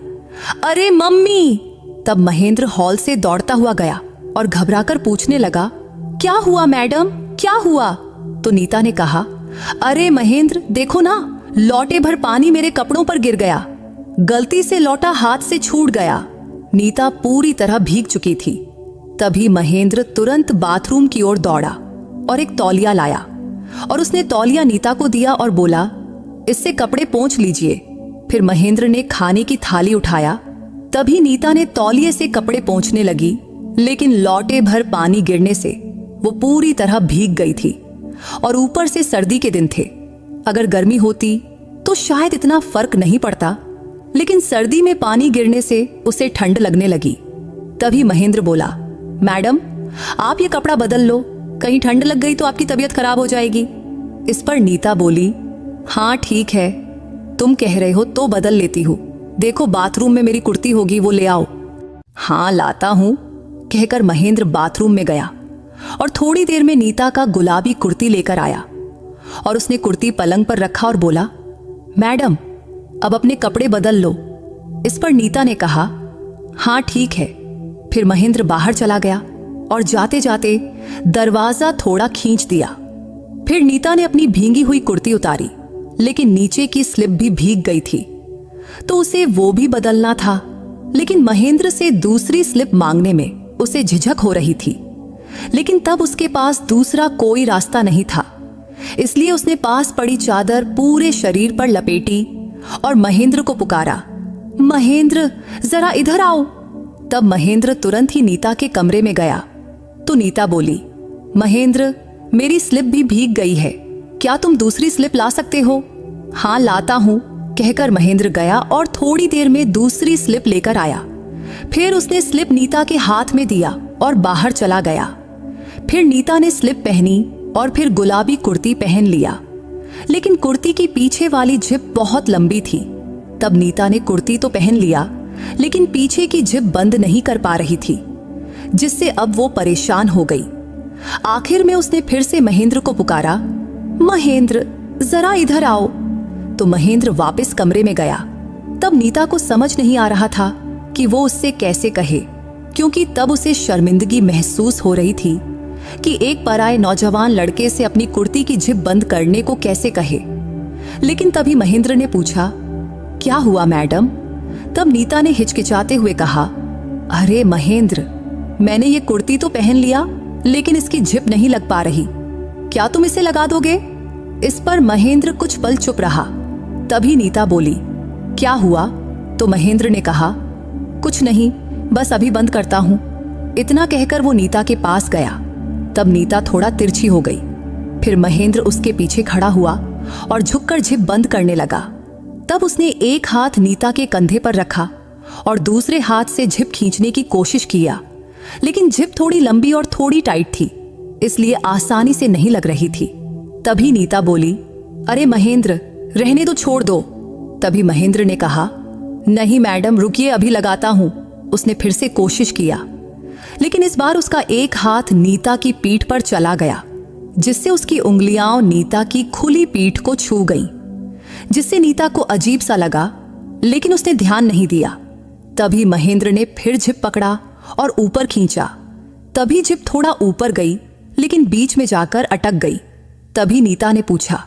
अरे मम्मी। तब महेंद्र हॉल से दौड़ता हुआ गया और घबराकर पूछने लगा, क्या हुआ मैडम, क्या हुआ? तो नीता ने कहा, अरे महेंद्र देखो ना, लौटे भर पानी मेरे कपड़ों पर गिर गया, गलती से लौटा हाथ से छूट गया। नीता पूरी तरह भीग चुकी थी। तभी महेंद्र तुरंत बाथरूम की ओर दौड़ा और एक तौलिया लाया और उसने तौलिया नीता को दिया और बोला, इससे कपड़े पोंछ लीजिए। फिर महेंद्र ने खाने की थाली उठाया। तभी नीता ने तौलिए से कपड़े पोंछने लगी, लेकिन लौटे भर पानी गिरने से वो पूरी तरह भीग गई थी और ऊपर से सर्दी के दिन थे। अगर गर्मी होती तो शायद इतना फर्क नहीं पड़ता, लेकिन सर्दी में पानी गिरने से उसे ठंड लगने लगी। तभी महेंद्र बोला, मैडम आप ये कपड़ा बदल लो, कहीं ठंड लग गई तो आपकी तबीयत खराब हो जाएगी। इस पर नीता बोली, हाँ ठीक है, तुम कह रहे हो तो बदल लेती हूँ। देखो बाथरूम में मेरी कुर्ती होगी, वो ले आओ। हाँ लाता हूँ, कहकर महेंद्र बाथरूम में गया और थोड़ी देर में नीता का गुलाबी कुर्ती लेकर आया और उसने कुर्ती पलंग पर रखा और बोला, मैडम अब अपने कपड़े बदल लो। इस पर नीता ने कहा, हाँ ठीक है। फिर महेंद्र बाहर चला गया और जाते जाते दरवाजा थोड़ा खींच दिया। फिर नीता ने अपनी भींगी हुई कुर्ती उतारी, लेकिन नीचे की स्लिप भी भीग गई थी, तो उसे वो भी बदलना था। लेकिन महेंद्र से दूसरी स्लिप मांगने में उसे झिझक हो रही थी, लेकिन तब उसके पास दूसरा कोई रास्ता नहीं था। इसलिए उसने पास पड़ी चादर पूरे शरीर पर लपेटी और महेंद्र को पुकारा, महेंद्र जरा इधर आओ। तब महेंद्र तुरंत ही नीता के कमरे में गया तो नीता बोली, महेंद्र मेरी स्लिप भी भीग गई है, क्या तुम दूसरी स्लिप ला सकते हो? हाँ लाता हूं, कहकर महेंद्र गया और थोड़ी देर में दूसरी स्लिप लेकर आया। फिर उसने स्लिप नीता के हाथ में दिया और बाहर चला गया। फिर नीता ने स्लिप पहनी और फिर गुलाबी कुर्ती पहन लिया, लेकिन कुर्ती की पीछे वाली जिप बहुत लंबी थी। तब नीता ने कुर्ती तो पहन लिया, लेकिन पीछे की जिप बंद नहीं कर पा रही थी, जिससे अब वो परेशान हो गई। आखिर में उसने फिर से महेंद्र को पुकारा, महेंद्र जरा इधर आओ। तो महेंद्र वापस कमरे में गया। तब नीता को समझ नहीं आ रहा था कि वो उससे कैसे कहे, क्योंकि तब उसे शर्मिंदगी महसूस हो रही थी कि एक पराये नौजवान लड़के से अपनी कुर्ती की जिप बंद करने को कैसे कहे। लेकिन तभी महेंद्र ने पूछा, क्या हुआ मैडम? तब नीता ने हिचकिचाते हुए कहा, अरे महेंद्र मैंने ये कुर्ती तो पहन लिया, लेकिन इसकी जिप नहीं लग पा रही, क्या तुम इसे लगा दोगे? इस पर महेंद्र कुछ पल चुप रहा। तभी नीता बोली, क्या हुआ? तो महेंद्र ने कहा, कुछ नहीं, बस अभी बंद करता हूं। इतना कहकर वो नीता के पास गया। तब नीता थोड़ा तिरछी हो गई। फिर महेंद्र उसके पीछे खड़ा हुआ और झुककर जिप बंद करने लगा। तब उसने एक हाथ नीता के कंधे पर रखा और दूसरे हाथ से जिप खींचने की कोशिश किया, लेकिन जिप थोड़ी लंबी और थोड़ी टाइट थी, इसलिए आसानी से नहीं लग रही थी। तभी नीता बोली, अरे महेंद्र रहने दो, छोड़ दो। तभी महेंद्र ने कहा, नहीं मैडम रुकिए, अभी लगाता हूं। उसने फिर से कोशिश किया, लेकिन इस बार उसका एक हाथ नीता की पीठ पर चला गया, जिससे उसकी उंगलियां नीता की खुली पीठ को छू गईं, जिससे नीता को अजीब सा लगा, लेकिन उसने ध्यान नहीं दिया। तभी महेंद्र ने फिर जिप पकड़ा और ऊपर खींचा। तभी जिप थोड़ा ऊपर गई, लेकिन बीच में जाकर अटक गई। तभी नीता ने पूछा,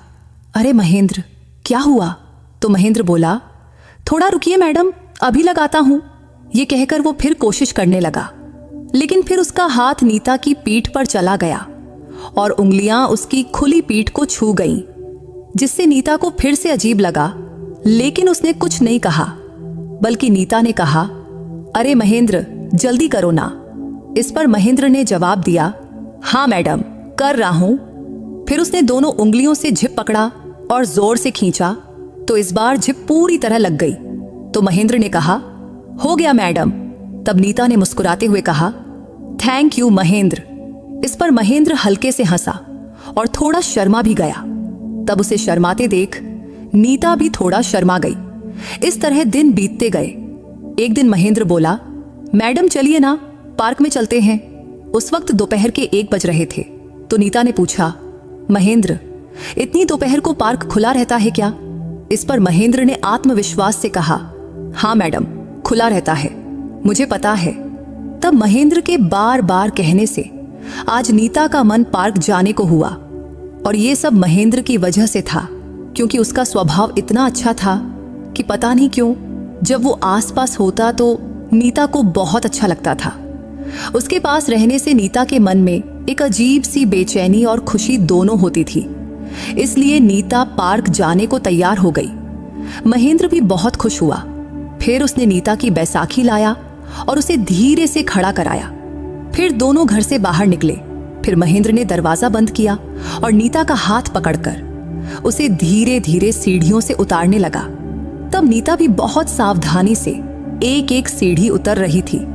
अरे महेंद्र क्या हुआ? तो महेंद्र बोला, थोड़ा रुकिए मैडम, अभी लगाता हूं। ये कहकर वो फिर कोशिश करने लगा, लेकिन फिर उसका हाथ नीता की पीठ पर चला गया और उंगलियां उसकी खुली पीठ को छू गईं, जिससे नीता को फिर से अजीब लगा, लेकिन उसने कुछ नहीं कहा, बल्कि नीता ने कहा, अरे महेंद्र जल्दी करो ना। इस पर महेंद्र ने जवाब दिया, हाँ मैडम कर रहा हूं। फिर उसने दोनों उंगलियों से जिप पकड़ा और जोर से खींचा, तो इस बार जिप पूरी तरह लग गई। तो महेंद्र ने कहा, हो गया मैडम। तब नीता ने मुस्कुराते हुए कहा, थैंक यू महेंद्र। इस पर महेंद्र हल्के से हंसा और थोड़ा शर्मा भी गया। तब उसे शर्माते देख नीता भी थोड़ा शर्मा गई। इस तरह दिन बीतते गए। एक दिन महेंद्र बोला, मैडम चलिए ना, पार्क में चलते हैं। उस वक्त दोपहर के 1 बज रहे थे। तो नीता ने पूछा, महेंद्र, इतनी दोपहर को पार्क खुला रहता है क्या? इस पर महेंद्र ने आत्मविश्वास से कहा, हाँ मैडम, खुला रहता है, मुझे पता है। तब महेंद्र के बार बार कहने से आज नीता का मन पार्क जाने को हुआ। और ये सब महेंद्र की वजह से था, क्योंकि उसका स्वभाव इतना अच्छा था कि पता नहीं क्यों जब वो आसपास होता तो नीता को बहुत अच्छा लगता था। उसके पास रहने से नीता के मन में एक अजीब सी बेचैनी और खुशी दोनों होती थी। इसलिए नीता पार्क जाने को तैयार हो गई। महेंद्र भी बहुत खुश हुआ। फिर उसने नीता की बैसाखी लाया और उसे धीरे से खड़ा कराया। फिर दोनों घर से बाहर निकले। फिर महेंद्र ने दरवाजा बंद किया और नीता का हाथ पकड़कर उसे धीरे धीरे सीढ़ियों से उतारने लगा। तब नीता भी बहुत सावधानी से एक एक सीढ़ी उतर रही थी।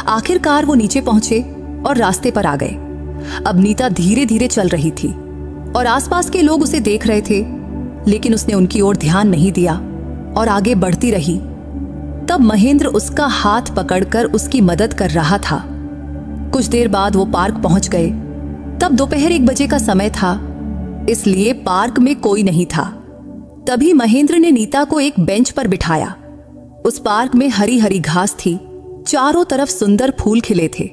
आखिरकार वो नीचे पहुंचे और रास्ते पर आ गए। अब नीता धीरे धीरे चल रही थी और आसपास के लोग उसे देख रहे थे, लेकिन उसने उनकी ओर ध्यान नहीं दिया और आगे बढ़ती रही। तब महेंद्र उसका हाथ पकड़कर उसकी मदद कर रहा था। कुछ देर बाद वो पार्क पहुंच गए। तब दोपहर 1 बजे का समय था, इसलिए पार्क में कोई नहीं था। तभी महेंद्र ने नीता को एक बेंच पर बिठाया। उस पार्क में हरी हरी घास थी, चारों तरफ सुंदर फूल खिले थे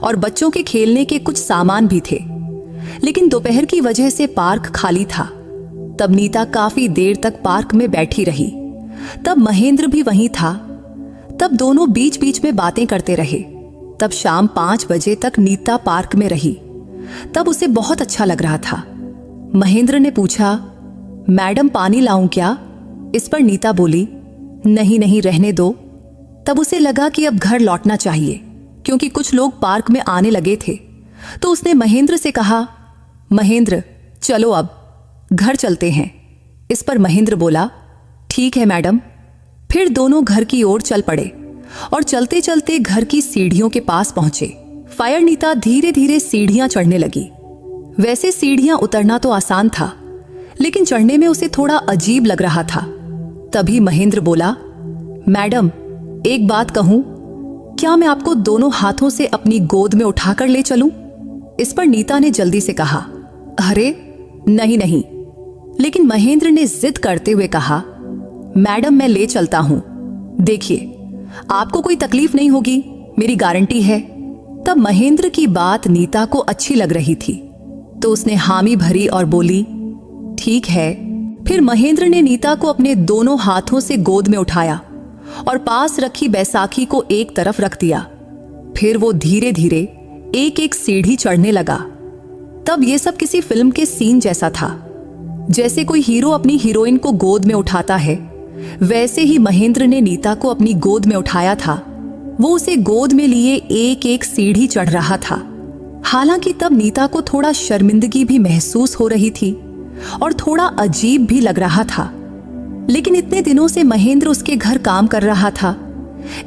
और बच्चों के खेलने के कुछ सामान भी थे। लेकिन दोपहर की वजह से पार्क खाली था। तब नीता काफी देर तक पार्क में बैठी रही। तब महेंद्र भी वहीं था। तब दोनों बीच बीच में बातें करते रहे। तब शाम 5 बजे तक नीता पार्क में रही। तब उसे बहुत अच्छा लग रहा था। महेंद्र ने पूछा, मैडम पानी लाऊं क्या? इस पर नीता बोली, नहीं नहीं, रहने दो। तब उसे लगा कि अब घर लौटना चाहिए, क्योंकि कुछ लोग पार्क में आने लगे थे। तो उसने महेंद्र से कहा, महेंद्र चलो अब घर चलते हैं। इस पर महेंद्र बोला, ठीक है मैडम। फिर दोनों घर की ओर चल पड़े और चलते चलते घर की सीढ़ियों के पास पहुंचे। फायर नीता धीरे धीरे सीढ़ियां चढ़ने लगी। वैसे सीढ़ियां उतरना तो आसान था, लेकिन चढ़ने में उसे थोड़ा अजीब लग रहा था। तभी महेंद्र बोला, मैडम एक बात कहूं, क्या मैं आपको दोनों हाथों से अपनी गोद में उठाकर ले चलूं? इस पर नीता ने जल्दी से कहा, अरे नहीं नहीं। लेकिन महेंद्र ने जिद करते हुए कहा, मैडम मैं ले चलता हूं, देखिए आपको कोई तकलीफ नहीं होगी, मेरी गारंटी है। तब महेंद्र की बात नीता को अच्छी लग रही थी, तो उसने हामी भरी और बोली, ठीक है। फिर महेंद्र ने नीता को अपने दोनों हाथों से गोद में उठाया और पास रखी बैसाखी को एक तरफ रख दिया। फिर वो धीरे धीरे एक एक सीढ़ी चढ़ने लगा। तब ये सब किसी फिल्म के सीन जैसा था। जैसे कोई हीरो अपनी हीरोइन को गोद में उठाता है, वैसे ही महेंद्र ने नीता को अपनी गोद में उठाया था। वो उसे गोद में लिए एक एक सीढ़ी चढ़ रहा था। हालांकि तब नीता को थोड़ा शर्मिंदगी भी महसूस हो रही थी और थोड़ा अजीब भी लग रहा था। लेकिन इतने दिनों से महेंद्र उसके घर काम कर रहा था,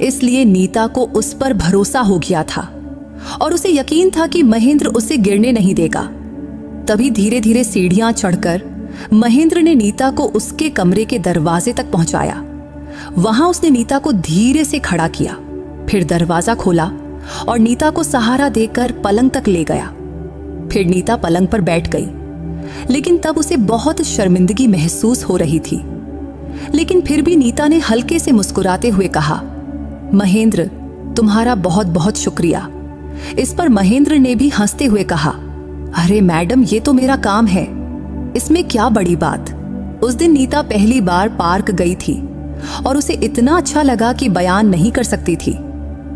इसलिए नीता को उस पर भरोसा हो गया था और उसे यकीन था कि महेंद्र उसे गिरने नहीं देगा। तभी धीरे धीरे सीढ़ियां चढ़कर महेंद्र ने नीता को उसके कमरे के दरवाजे तक पहुंचाया। वहां उसने नीता को धीरे से खड़ा किया, फिर दरवाजा खोला और नीता को सहारा देकर पलंग तक ले गया। फिर नीता पलंग पर बैठ गई, लेकिन तब उसे बहुत शर्मिंदगी महसूस हो रही थी। लेकिन फिर भी नीता ने हल्के से मुस्कुराते हुए कहा, महेंद्र तुम्हारा बहुत बहुत शुक्रिया। इस पर महेंद्र ने भी हंसते हुए कहा, अरे मैडम ये तो मेरा काम है, इसमें क्या बड़ी बात। उस दिन नीता पहली बार पार्क गई थी और उसे इतना अच्छा लगा कि बयान नहीं कर सकती थी।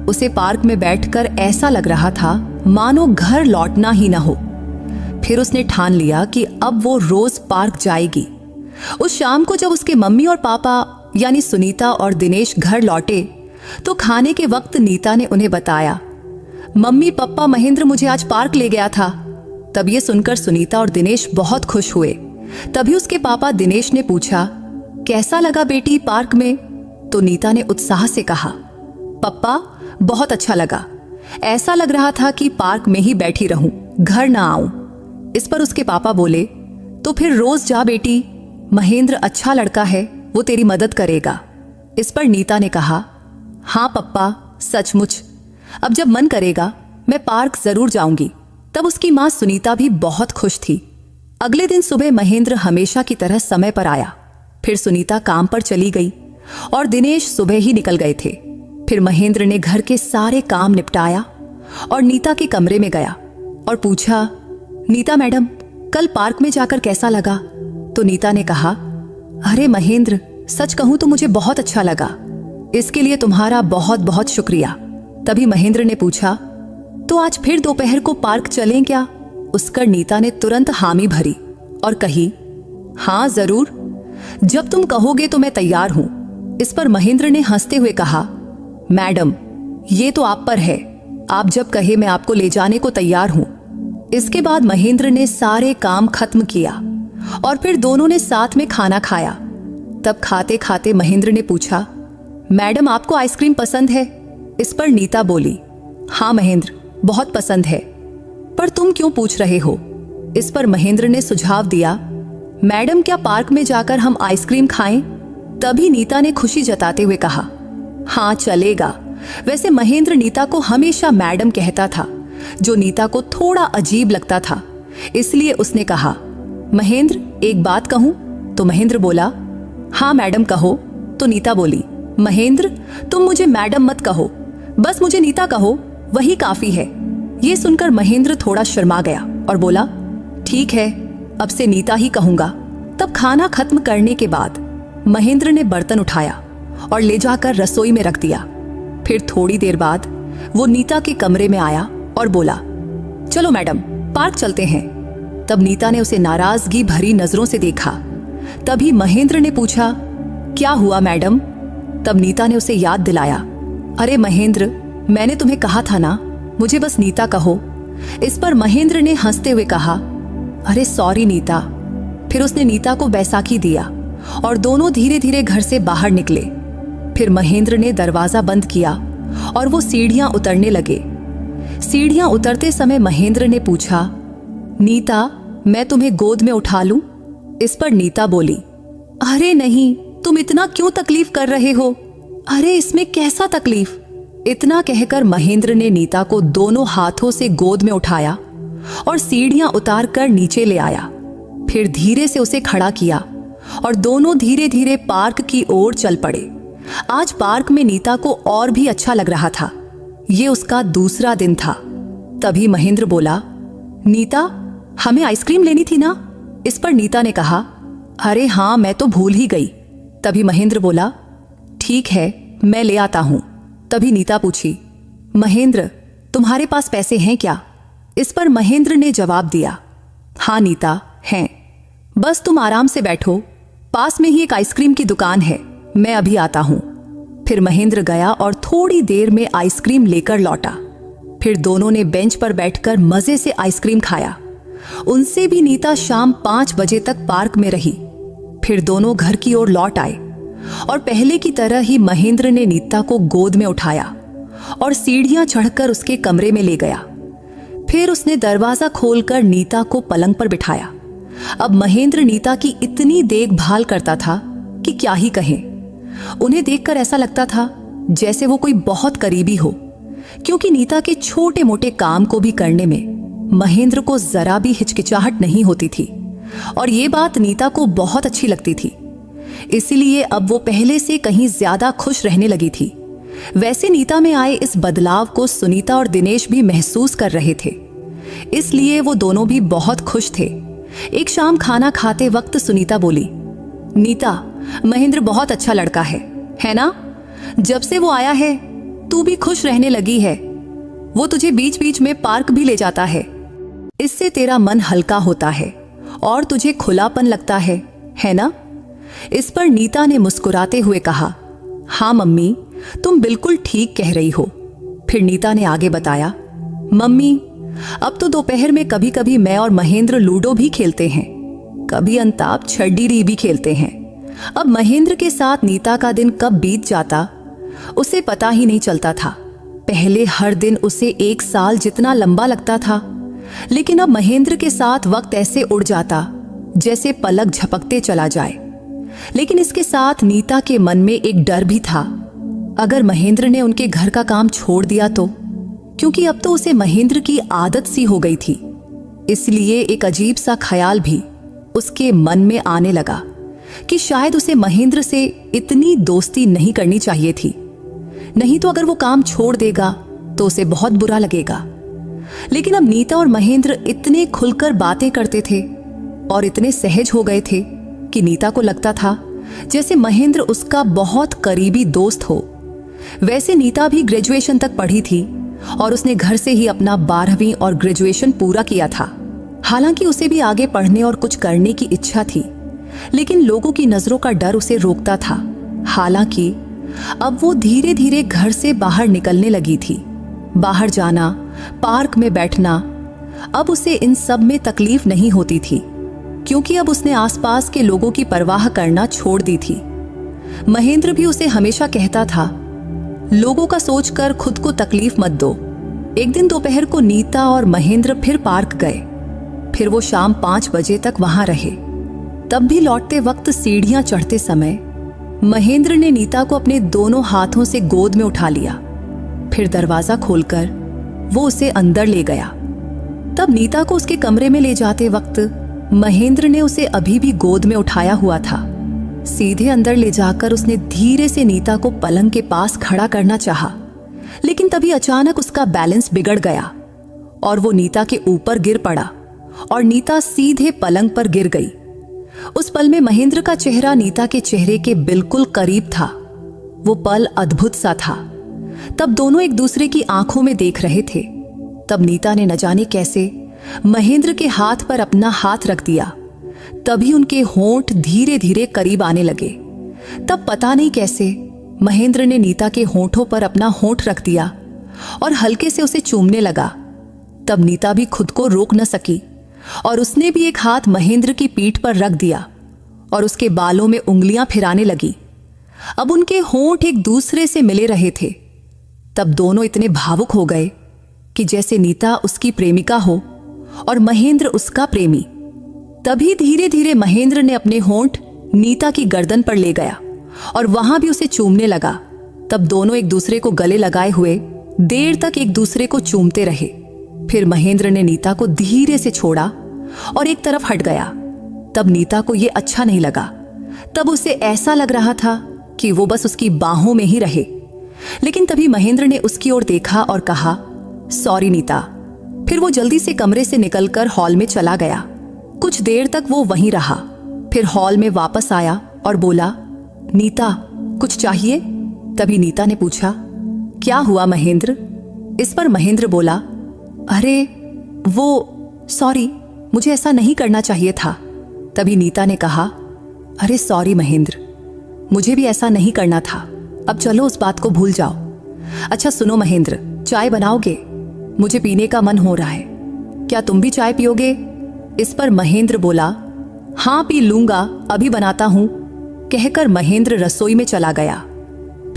उसे पार्क में बैठकर ऐसा लग रहा था मानो घर लौटना ही ना हो। फिर उसने ठान लिया कि अब वो रोज पार्क जाएगी। उस शाम को जब उसके मम्मी और पापा यानी सुनीता और दिनेश घर लौटे तो खाने के वक्त नीता ने उन्हें बताया, मम्मी पापा महेंद्र मुझे आज पार्क ले गया था। तब ये सुनकर सुनीता और दिनेश बहुत खुश हुए। तभी उसके पापा दिनेश ने पूछा, कैसा लगा बेटी पार्क में? तो नीता ने उत्साह से कहा, पप्पा बहुत अच्छा लगा, ऐसा लग रहा था कि पार्क में ही बैठी रहूं, घर ना आऊं। इस पर उसके पापा बोले, तो फिर रोज जा बेटी, महेंद्र अच्छा लड़का है, वो तेरी मदद करेगा। इस पर नीता ने कहा, हाँ पप्पा सचमुच, अब जब मन करेगा मैं पार्क जरूर जाऊंगी। तब उसकी माँ सुनीता भी बहुत खुश थी। अगले दिन सुबह महेंद्र हमेशा की तरह समय पर आया। फिर सुनीता काम पर चली गई और दिनेश सुबह ही निकल गए थे। फिर महेंद्र ने घर के सारे काम निपटाया और नीता के कमरे में गया और पूछा, नीता मैडम, कल पार्क में जाकर कैसा लगा? तो नीता ने कहा, अरे महेंद्र, सच कहूं तो मुझे बहुत अच्छा लगा। इसके लिए तुम्हारा बहुत बहुत शुक्रिया। तभी महेंद्र ने पूछा, तो आज फिर दोपहर को पार्क चलें क्या? उस पर नीता ने तुरंत हामी भरी और कही, हाँ जरूर, जब तुम कहोगे तो मैं तैयार हूं। इस पर महेंद्र ने हंसते हुए कहा, मैडम, ये तो आप पर है, आप जब कहे मैं आपको ले जाने को तैयार हूं। इसके बाद महेंद्र ने सारे काम खत्म किया और फिर दोनों ने साथ में खाना खाया। तब खाते खाते महेंद्र ने पूछा, मैडम आपको आइसक्रीम पसंद है? इस पर नीता बोली, हाँ महेंद्र, बहुत पसंद है। पर तुम क्यों पूछ रहे हो? इस पर महेंद्र ने सुझाव दिया, मैडम क्या पार्क में जाकर हम आइसक्रीम खाएं? तभी नीता ने खुशी जताते हुए कहा, हाँ चलेगा। वैसे महेंद्र नीता को हमेशा मैडम कहता था, जो नीता को थोड़ा अजीब लगता था। इसलिए उसने कहा, महेंद्र एक बात कहूं? तो महेंद्र बोला, हाँ मैडम कहो। तो नीता बोली, महेंद्र तुम मुझे मैडम मत कहो, बस मुझे नीता कहो, वही काफी है। ये सुनकर महेंद्र थोड़ा शर्मा गया और बोला, ठीक है, अब से नीता ही कहूंगा। तब खाना खत्म करने के बाद महेंद्र ने बर्तन उठाया और ले जाकर रसोई में रख दिया। फिर थोड़ी देर बाद वो नीता के कमरे में आया और बोला, चलो मैडम पार्क चलते हैं। तब नीता ने उसे नाराजगी भरी नजरों से देखा। तभी महेंद्र ने पूछा, क्या हुआ मैडम? तब नीता ने उसे याद दिलाया, अरे महेंद्र, मैंने तुम्हें कहा था ना, मुझे बस नीता कहो। इस पर महेंद्र ने हंसते हुए कहा, अरे सॉरी नीता। फिर उसने नीता को बैसाखी दिया और दोनों धीरे धीरे घर से बाहर निकले। फिर महेंद्र ने दरवाजा बंद किया और वो सीढ़ियां उतरने लगे। सीढ़ियां उतरते समय महेंद्र ने पूछा, नीता मैं तुम्हें गोद में उठा लूं? इस पर नीता बोली, अरे नहीं, तुम इतना क्यों तकलीफ कर रहे हो? अरे इसमें कैसा तकलीफ? इतना कहकर महेंद्र ने नीता को दोनों हाथों से गोद में उठाया और सीढ़ियां उतार कर नीचे ले आया। फिर धीरे से उसे खड़ा किया और दोनों धीरे धीरे पार्क की ओर चल पड़े। आज पार्क में नीता को और भी अच्छा लग रहा था। ये उसका दूसरा दिन था। तभी महेंद्र बोला, नीता हमें आइसक्रीम लेनी थी ना? इस पर नीता ने कहा, अरे हाँ, मैं तो भूल ही गई। तभी महेंद्र बोला, ठीक है, मैं ले आता हूं। तभी नीता पूछी, महेंद्र तुम्हारे पास पैसे हैं क्या? इस पर महेंद्र ने जवाब दिया, हाँ नीता हैं, बस तुम आराम से बैठो, पास में ही एक आइसक्रीम की दुकान है, मैं अभी आता हूं। फिर महेंद्र गया और थोड़ी देर में आइसक्रीम लेकर लौटा। फिर दोनों ने बेंच पर बैठकर मजे से आइसक्रीम खाया। उनसे भी नीता शाम 5 बजे तक पार्क में रही। फिर दोनों घर की ओर लौट आए और पहले की तरह ही महेंद्र ने नीता को गोद में उठाया और सीढ़ियां चढ़कर उसके कमरे में ले गया। फिर उसने दरवाजा खोलकर नीता को पलंग पर बिठाया। अब महेंद्र नीता की इतनी देखभाल करता था कि क्या ही कहें। उन्हें देखकर ऐसा लगता था जैसे वो कोई बहुत करीबी हो, क्योंकि नीता के छोटे मोटे काम को भी करने में महेंद्र को जरा भी हिचकिचाहट नहीं होती थी और ये बात नीता को बहुत अच्छी लगती थी। इसलिए अब वो पहले से कहीं ज्यादा खुश रहने लगी थी। वैसे नीता में आए इस बदलाव को सुनीता और दिनेश भी महसूस कर रहे थे, इसलिए वो दोनों भी बहुत खुश थे। एक शाम खाना खाते वक्त सुनीता बोली, नीता महेंद्र बहुत अच्छा लड़का है ना? जब से वो आया है तू भी खुश रहने लगी है। वो तुझे बीच बीच में पार्क भी ले जाता है, इससे तेरा मन हल्का होता है और तुझे खुलापन लगता है ना? इस पर नीता ने मुस्कुराते हुए कहा, हाँ मम्मी, तुम बिल्कुल ठीक कह रही हो। फिर नीता ने आगे बताया, मम्मी अब तो दोपहर में कभी कभी मैं और महेंद्र लूडो भी खेलते हैं, कभी अंताप छड्डी भी खेलते हैं। अब महेंद्र के साथ नीता का दिन कब बीत जाता उसे पता ही नहीं चलता था। पहले हर दिन उसे 1 साल जितना लंबा लगता था, लेकिन अब महेंद्र के साथ वक्त ऐसे उड़ जाता जैसे पलक झपकते चला जाए। लेकिन इसके साथ नीता के मन में एक डर भी था, अगर महेंद्र ने उनके घर का काम छोड़ दिया तो, क्योंकि अब तो उसे महेंद्र की आदत सी हो गई थी इसलिए एक अजीब सा ख्याल भी उसके मन में आने लगा कि शायद उसे महेंद्र से इतनी दोस्ती नहीं करनी चाहिए थी। नहीं तो अगर वो काम छोड़ देगा तो उसे बहुत बुरा लगेगा। लेकिन अब नीता और महेंद्र इतने खुलकर बातें करते थे और इतने सहज हो गए थे कि नीता को लगता था जैसे महेंद्र उसका बहुत करीबी दोस्त हो। वैसे नीता भी ग्रेजुएशन तक पढ़ी थी और उसने घर से ही अपना 12वीं और ग्रेजुएशन पूरा किया था। हालांकि उसे भी आगे पढ़ने और कुछ करने की इच्छा थी, लेकिन लोगों की नजरों का डर उसे रोकता था। हालांकि अब वो धीरे धीरे घर से बाहर निकलने लगी थी। बाहर जाना, पार्क में बैठना, अब उसे इन सब में तकलीफ नहीं होती थी, क्योंकि अब उसने आसपास के लोगों की परवाह करना छोड़ दी थी। महेंद्र भी उसे हमेशा कहता था, लोगों का सोचकर खुद को तकलीफ मत दो। एक दिन दोपहर को नीता और महेंद्र फिर पार्क गए। फिर वो शाम 5 बजे तक वहां रहे। तब भी लौटते वक्त सीढ़ियां चढ़ते समय महेंद्र ने नीता को अपने दोनों हाथों से गोद में उठा लिया। फिर दरवाजा खोलकर वो उसे अंदर ले गया। तब नीता को उसके कमरे में ले जाते वक्त महेंद्र ने उसे अभी भी गोद में उठाया हुआ था। सीधे अंदर ले जाकर उसने धीरे से नीता को पलंग के पास खड़ा करना चाहा, लेकिन तभी अचानक उसका बैलेंस बिगड़ गया और वो नीता के ऊपर गिर पड़ा और नीता सीधे पलंग पर गिर गई। उस पल में महेंद्र का चेहरा नीता के चेहरे के बिल्कुल करीब था। वो पल अद्भुत सा था। तब दोनों एक दूसरे की आंखों में देख रहे थे। तब नीता ने न जाने कैसे महेंद्र के हाथ पर अपना हाथ रख दिया। तभी उनके होंठ धीरे धीरे करीब आने लगे। तब पता नहीं कैसे महेंद्र ने नीता के होंठों पर अपना होंठ रख दिया और हल्के से उसे चूमने लगा। तब नीता भी खुद को रोक न सकी और उसने भी एक हाथ महेंद्र की पीठ पर रख दिया और उसके बालों में उंगलियां फिराने लगी। अब उनके होंठ एक दूसरे से मिले रहे थे। तब दोनों इतने भावुक हो गए कि जैसे नीता उसकी प्रेमिका हो और महेंद्र उसका प्रेमी। तभी धीरे धीरे महेंद्र ने अपने होंठ नीता की गर्दन पर ले गया और वहां भी उसे चूमने लगा। तब दोनों एक दूसरे को गले लगाए हुए देर तक एक दूसरे को चूमते रहे। फिर महेंद्र ने नीता को धीरे से छोड़ा और एक तरफ हट गया। तब नीता को यह अच्छा नहीं लगा। तब उसे ऐसा लग रहा था कि वो बस उसकी बाहों में ही रहे। लेकिन तभी महेंद्र ने उसकी ओर देखा और कहा, सॉरी नीता। फिर वो जल्दी से कमरे से निकलकर हॉल में चला गया। कुछ देर तक वो वहीं रहा। फिर हॉल में वापस आया और बोला, नीता कुछ चाहिए? तभी नीता ने पूछा, क्या हुआ महेंद्र? इस पर महेंद्र बोला, अरे वो सॉरी, मुझे ऐसा नहीं करना चाहिए था। तभी नीता ने कहा, अरे सॉरी महेंद्र, मुझे भी ऐसा नहीं करना था। अब चलो उस बात को भूल जाओ। अच्छा सुनो महेंद्र, चाय बनाओगे? मुझे पीने का मन हो रहा है। क्या तुम भी चाय पियोगे? इस पर महेंद्र बोला, हाँ पी लूंगा, अभी बनाता हूं। कहकर महेंद्र रसोई में चला गया।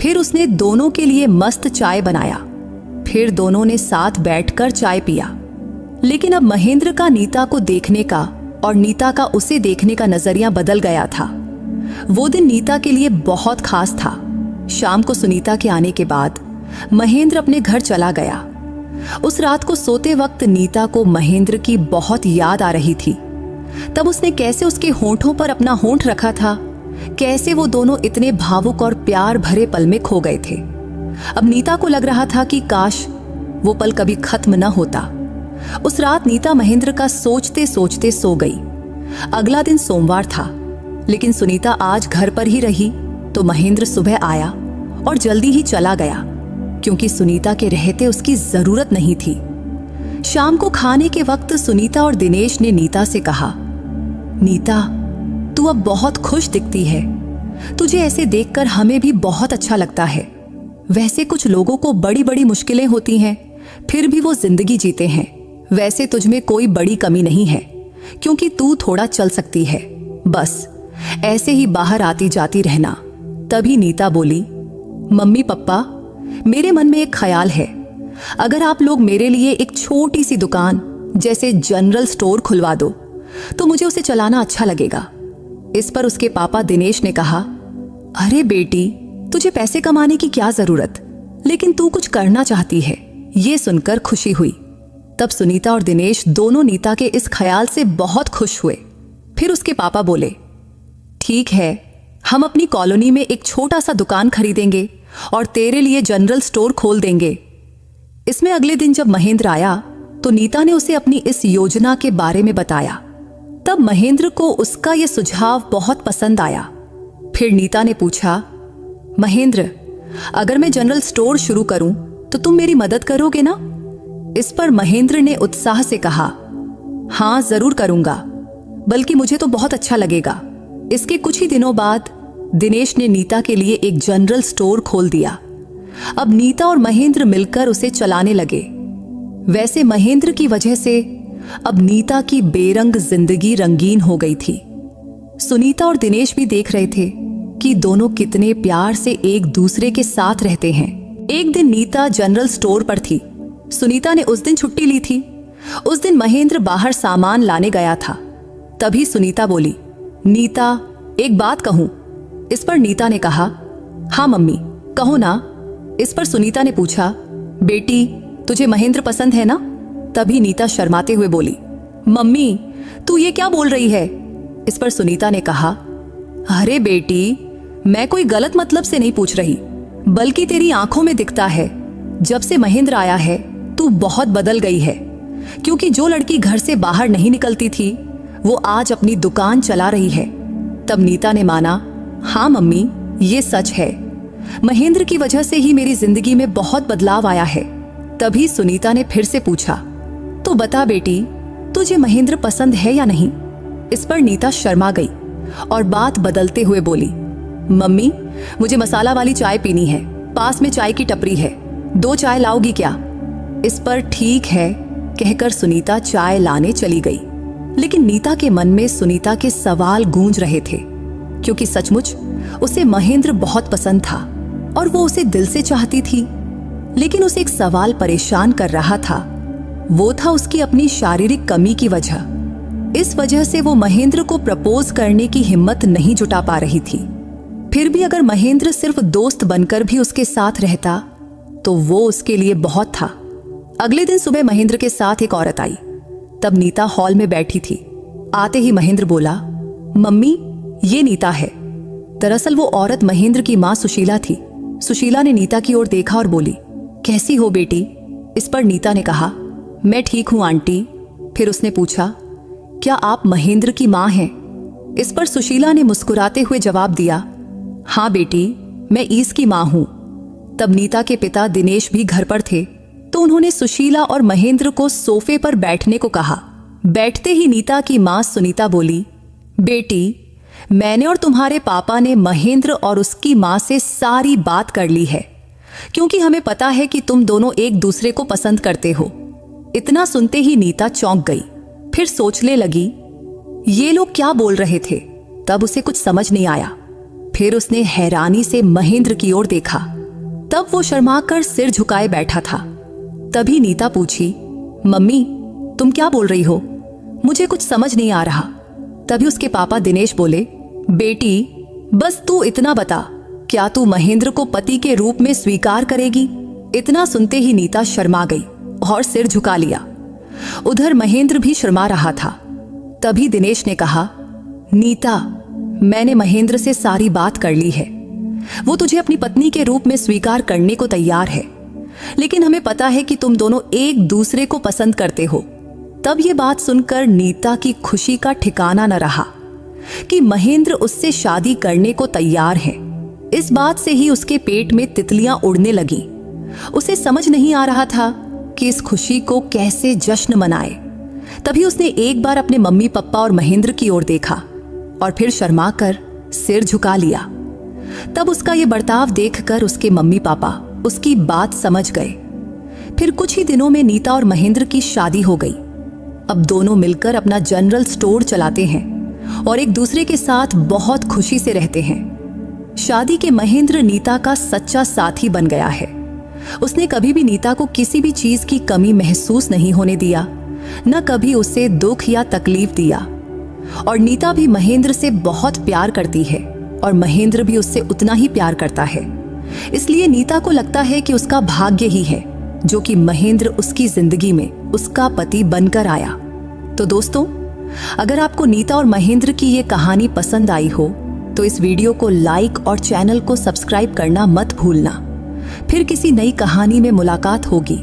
फिर उसने दोनों के लिए मस्त चाय बनाया। फिर दोनों ने साथ बैठकर चाय पिया। लेकिन अब महेंद्र का नीता को देखने का और नीता का उसे देखने का नजरिया बदल गया था। वो दिन नीता के लिए बहुत खास था। शाम को सुनीता के आने के बाद महेंद्र अपने घर चला गया। उस रात को सोते वक्त नीता को महेंद्र की बहुत याद आ रही थी। तब उसने कैसे उसके होंठों पर अपना होंठ रखा था, कैसे वो दोनों इतने भावुक और प्यार भरे पल में खो गए थे। अब नीता को लग रहा था कि काश वो पल कभी खत्म न होता। उस रात नीता महेंद्र का सोचते सोचते सो गई। अगला दिन सोमवार था, लेकिन सुनीता आज घर पर ही रही तो महेंद्र सुबह आया और जल्दी ही चला गया, क्योंकि सुनीता के रहते उसकी जरूरत नहीं थी। शाम को खाने के वक्त सुनीता और दिनेश ने नीता से कहा, नीता तू अब बहुत खुश दिखती है। तुझे ऐसे देखकर हमें भी बहुत अच्छा लगता है। वैसे कुछ लोगों को बड़ी बड़ी मुश्किलें होती हैं, फिर भी वो जिंदगी जीते हैं। वैसे तुझमें कोई बड़ी कमी नहीं है, क्योंकि तू थोड़ा चल सकती है। बस ऐसे ही बाहर आती जाती रहना। तभी नीता बोली, मम्मी पप्पा, मेरे मन में एक ख्याल है। अगर आप लोग मेरे लिए एक छोटी सी दुकान जैसे जनरल स्टोर खुलवा दो तो मुझे उसे चलाना अच्छा लगेगा। इस पर उसके पापा दिनेश ने कहा, अरे बेटी, तुझे पैसे कमाने की क्या जरूरत, लेकिन तू कुछ करना चाहती है। ये सुनकर खुशी हुई। तब सुनीता और दिनेश दोनों नीता के इस ख्याल से बहुत खुश हुए। फिर उसके पापा बोले, ठीक है, हम अपनी कॉलोनी में एक छोटा सा दुकान खरीदेंगे और तेरे लिए जनरल स्टोर खोल देंगे। इसमें अगले दिन जब महेंद्र आया तो नीता ने उसे अपनी इस योजना के बारे में बताया। तब महेंद्र को उसका यह सुझाव बहुत पसंद आया। फिर नीता ने पूछा, महेंद्र, अगर मैं जनरल स्टोर शुरू करूं तो तुम मेरी मदद करोगे ना? इस पर महेंद्र ने उत्साह से कहा, हां जरूर करूंगा, बल्कि मुझे तो बहुत अच्छा लगेगा। इसके कुछ ही दिनों बाद दिनेश ने नीता के लिए एक जनरल स्टोर खोल दिया। अब नीता और महेंद्र मिलकर उसे चलाने लगे। वैसे महेंद्र की वजह से अब नीता की बेरंग जिंदगी रंगीन हो गई थी। सुनीता और दिनेश भी देख रहे थे कि दोनों कितने प्यार से एक दूसरे के साथ रहते हैं। एक दिन नीता जनरल स्टोर पर थी। सुनीता ने उस दिन छुट्टी ली थी। उस दिन महेंद्र बाहर सामान लाने गया था। तभी सुनीता बोली, नीता, एक बात कहूं? इस पर नीता ने कहा, हाँ मम्मी, कहो ना। इस पर सुनीता ने पूछा, बेटी, तुझे महेंद्र पसंद है ना? तभी नीता शर्माते हुए बोली, मम्मी, तू ये क्या बोल रही है? इस पर सुनीता ने कहा, अरे बेटी, मैं कोई गलत मतलब से नहीं पूछ रही, बल्कि तेरी आंखों में दिखता है। जब से महेंद्र आया है तू बहुत बदल गई है, क्योंकि जो लड़की घर से बाहर नहीं निकलती थी वो आज अपनी दुकान चला रही है। तब नीता ने माना, हाँ मम्मी, ये सच है। महेंद्र की वजह से ही मेरी जिंदगी में बहुत बदलाव आया है। तभी सुनीता ने फिर से पूछा, तो बता बेटी, तुझे महेंद्र पसंद है या नहीं? इस पर नीता शर्मा गई और बात बदलते हुए बोली, मम्मी, मुझे मसाला वाली चाय पीनी है, पास में चाय की टपरी है, 2 चाय लाओगी क्या? इस पर ठीक है कहकर सुनीता चाय लाने चली गई। लेकिन नीता के मन में सुनीता के सवाल गूंज रहे थे, क्योंकि सचमुच उसे महेंद्र बहुत पसंद था और वो उसे दिल से चाहती थी। लेकिन उसे एक सवाल परेशान कर रहा था, वो था उसकी अपनी शारीरिक कमी की वजह। इस वजह से वो महेंद्र को प्रपोज करने की हिम्मत नहीं जुटा पा रही थी। फिर भी अगर महेंद्र सिर्फ दोस्त बनकर भी उसके साथ रहता तो वो उसके लिए बहुत था। अगले दिन सुबह महेंद्र के साथ एक औरत आई। तब नीता हॉल में बैठी थी। आते ही महेंद्र बोला, मम्मी, ये नीता है। दरअसल वो औरत महेंद्र की माँ सुशीला थी। सुशीला ने नीता की ओर देखा और बोली, कैसी हो बेटी? इस पर नीता ने कहा, मैं ठीक हूं आंटी। फिर उसने पूछा, क्या आप महेंद्र की माँ हैं? इस पर सुशीला ने मुस्कुराते हुए जवाब दिया, हाँ बेटी, मैं ईस की माँ हूं। तब नीता के पिता दिनेश भी घर पर थे, तो उन्होंने सुशीला और महेंद्र को सोफे पर बैठने को कहा। बैठते ही नीता की माँ सुनीता बोली, बेटी, मैंने और तुम्हारे पापा ने महेंद्र और उसकी माँ से सारी बात कर ली है, क्योंकि हमें पता है कि तुम दोनों एक दूसरे को पसंद करते हो। इतना सुनते ही नीता चौंक गई। फिर सोचने लगी, ये लोग क्या बोल रहे थे? तब उसे कुछ समझ नहीं आया। फिर उसने हैरानी से महेंद्र की ओर देखा। तब वो शर्माकर सिर झुकाए बैठा था। तभी नीता पूछी, मम्मी, तुम क्या बोल रही हो? मुझे कुछ समझ नहीं आ रहा। तभी उसके पापा दिनेश बोले, बेटी, बस तू इतना बता, क्या तू महेंद्र को पति के रूप में स्वीकार करेगी? इतना सुनते ही नीता शर्मा गई और सिर झुका लिया। उधर महेंद्र भी शर्मा रहा था। तभी दिनेश ने कहा, नीता, मैंने महेंद्र से सारी बात कर ली है। वो तुझे अपनी पत्नी के रूप में स्वीकार करने को तैयार है, लेकिन हमें पता है कि तुम दोनों एक दूसरे को पसंद करते हो। तब ये बात सुनकर नीता की खुशी का ठिकाना न रहा कि महेंद्र उससे शादी करने को तैयार है। इस बात से ही उसके पेट में तितलियां उड़ने लगीं। उसे समझ नहीं आ रहा था कि इस खुशी को कैसे जश्न मनाए। तभी उसने एक बार अपने मम्मी पापा और महेंद्र की ओर देखा और फिर शर्मा कर सिर झुका लिया। तब उसका ये बर्ताव देखकर उसके मम्मी पापा उसकी बात समझ गए। फिर कुछ ही दिनों में नीता और महेंद्र की शादी हो गई। अब दोनों मिलकर अपना जनरल स्टोर चलाते हैं और एक दूसरे के साथ बहुत खुशी से रहते हैं। शादी के महेंद्र नीता का सच्चा साथी बन गया है। उसने कभी भी नीता को किसी भी चीज की कमी महसूस नहीं होने दिया, न कभी उसे दुख या तकलीफ दिया। और नीता भी महेंद्र से बहुत प्यार करती है और महेंद्र भी उससे उतना ही प्यार करता है। इसलिए नीता को लगता है कि उसका भाग्य ही है जो कि महेंद्र उसकी जिंदगी में उसका पति बनकर आया। तो दोस्तों, अगर आपको नीता और महेंद्र की ये कहानी पसंद आई हो तो इस वीडियो को लाइक और चैनल को सब्सक्राइब करना मत भूलना। फिर किसी नई कहानी में मुलाकात होगी।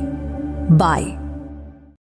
बाय।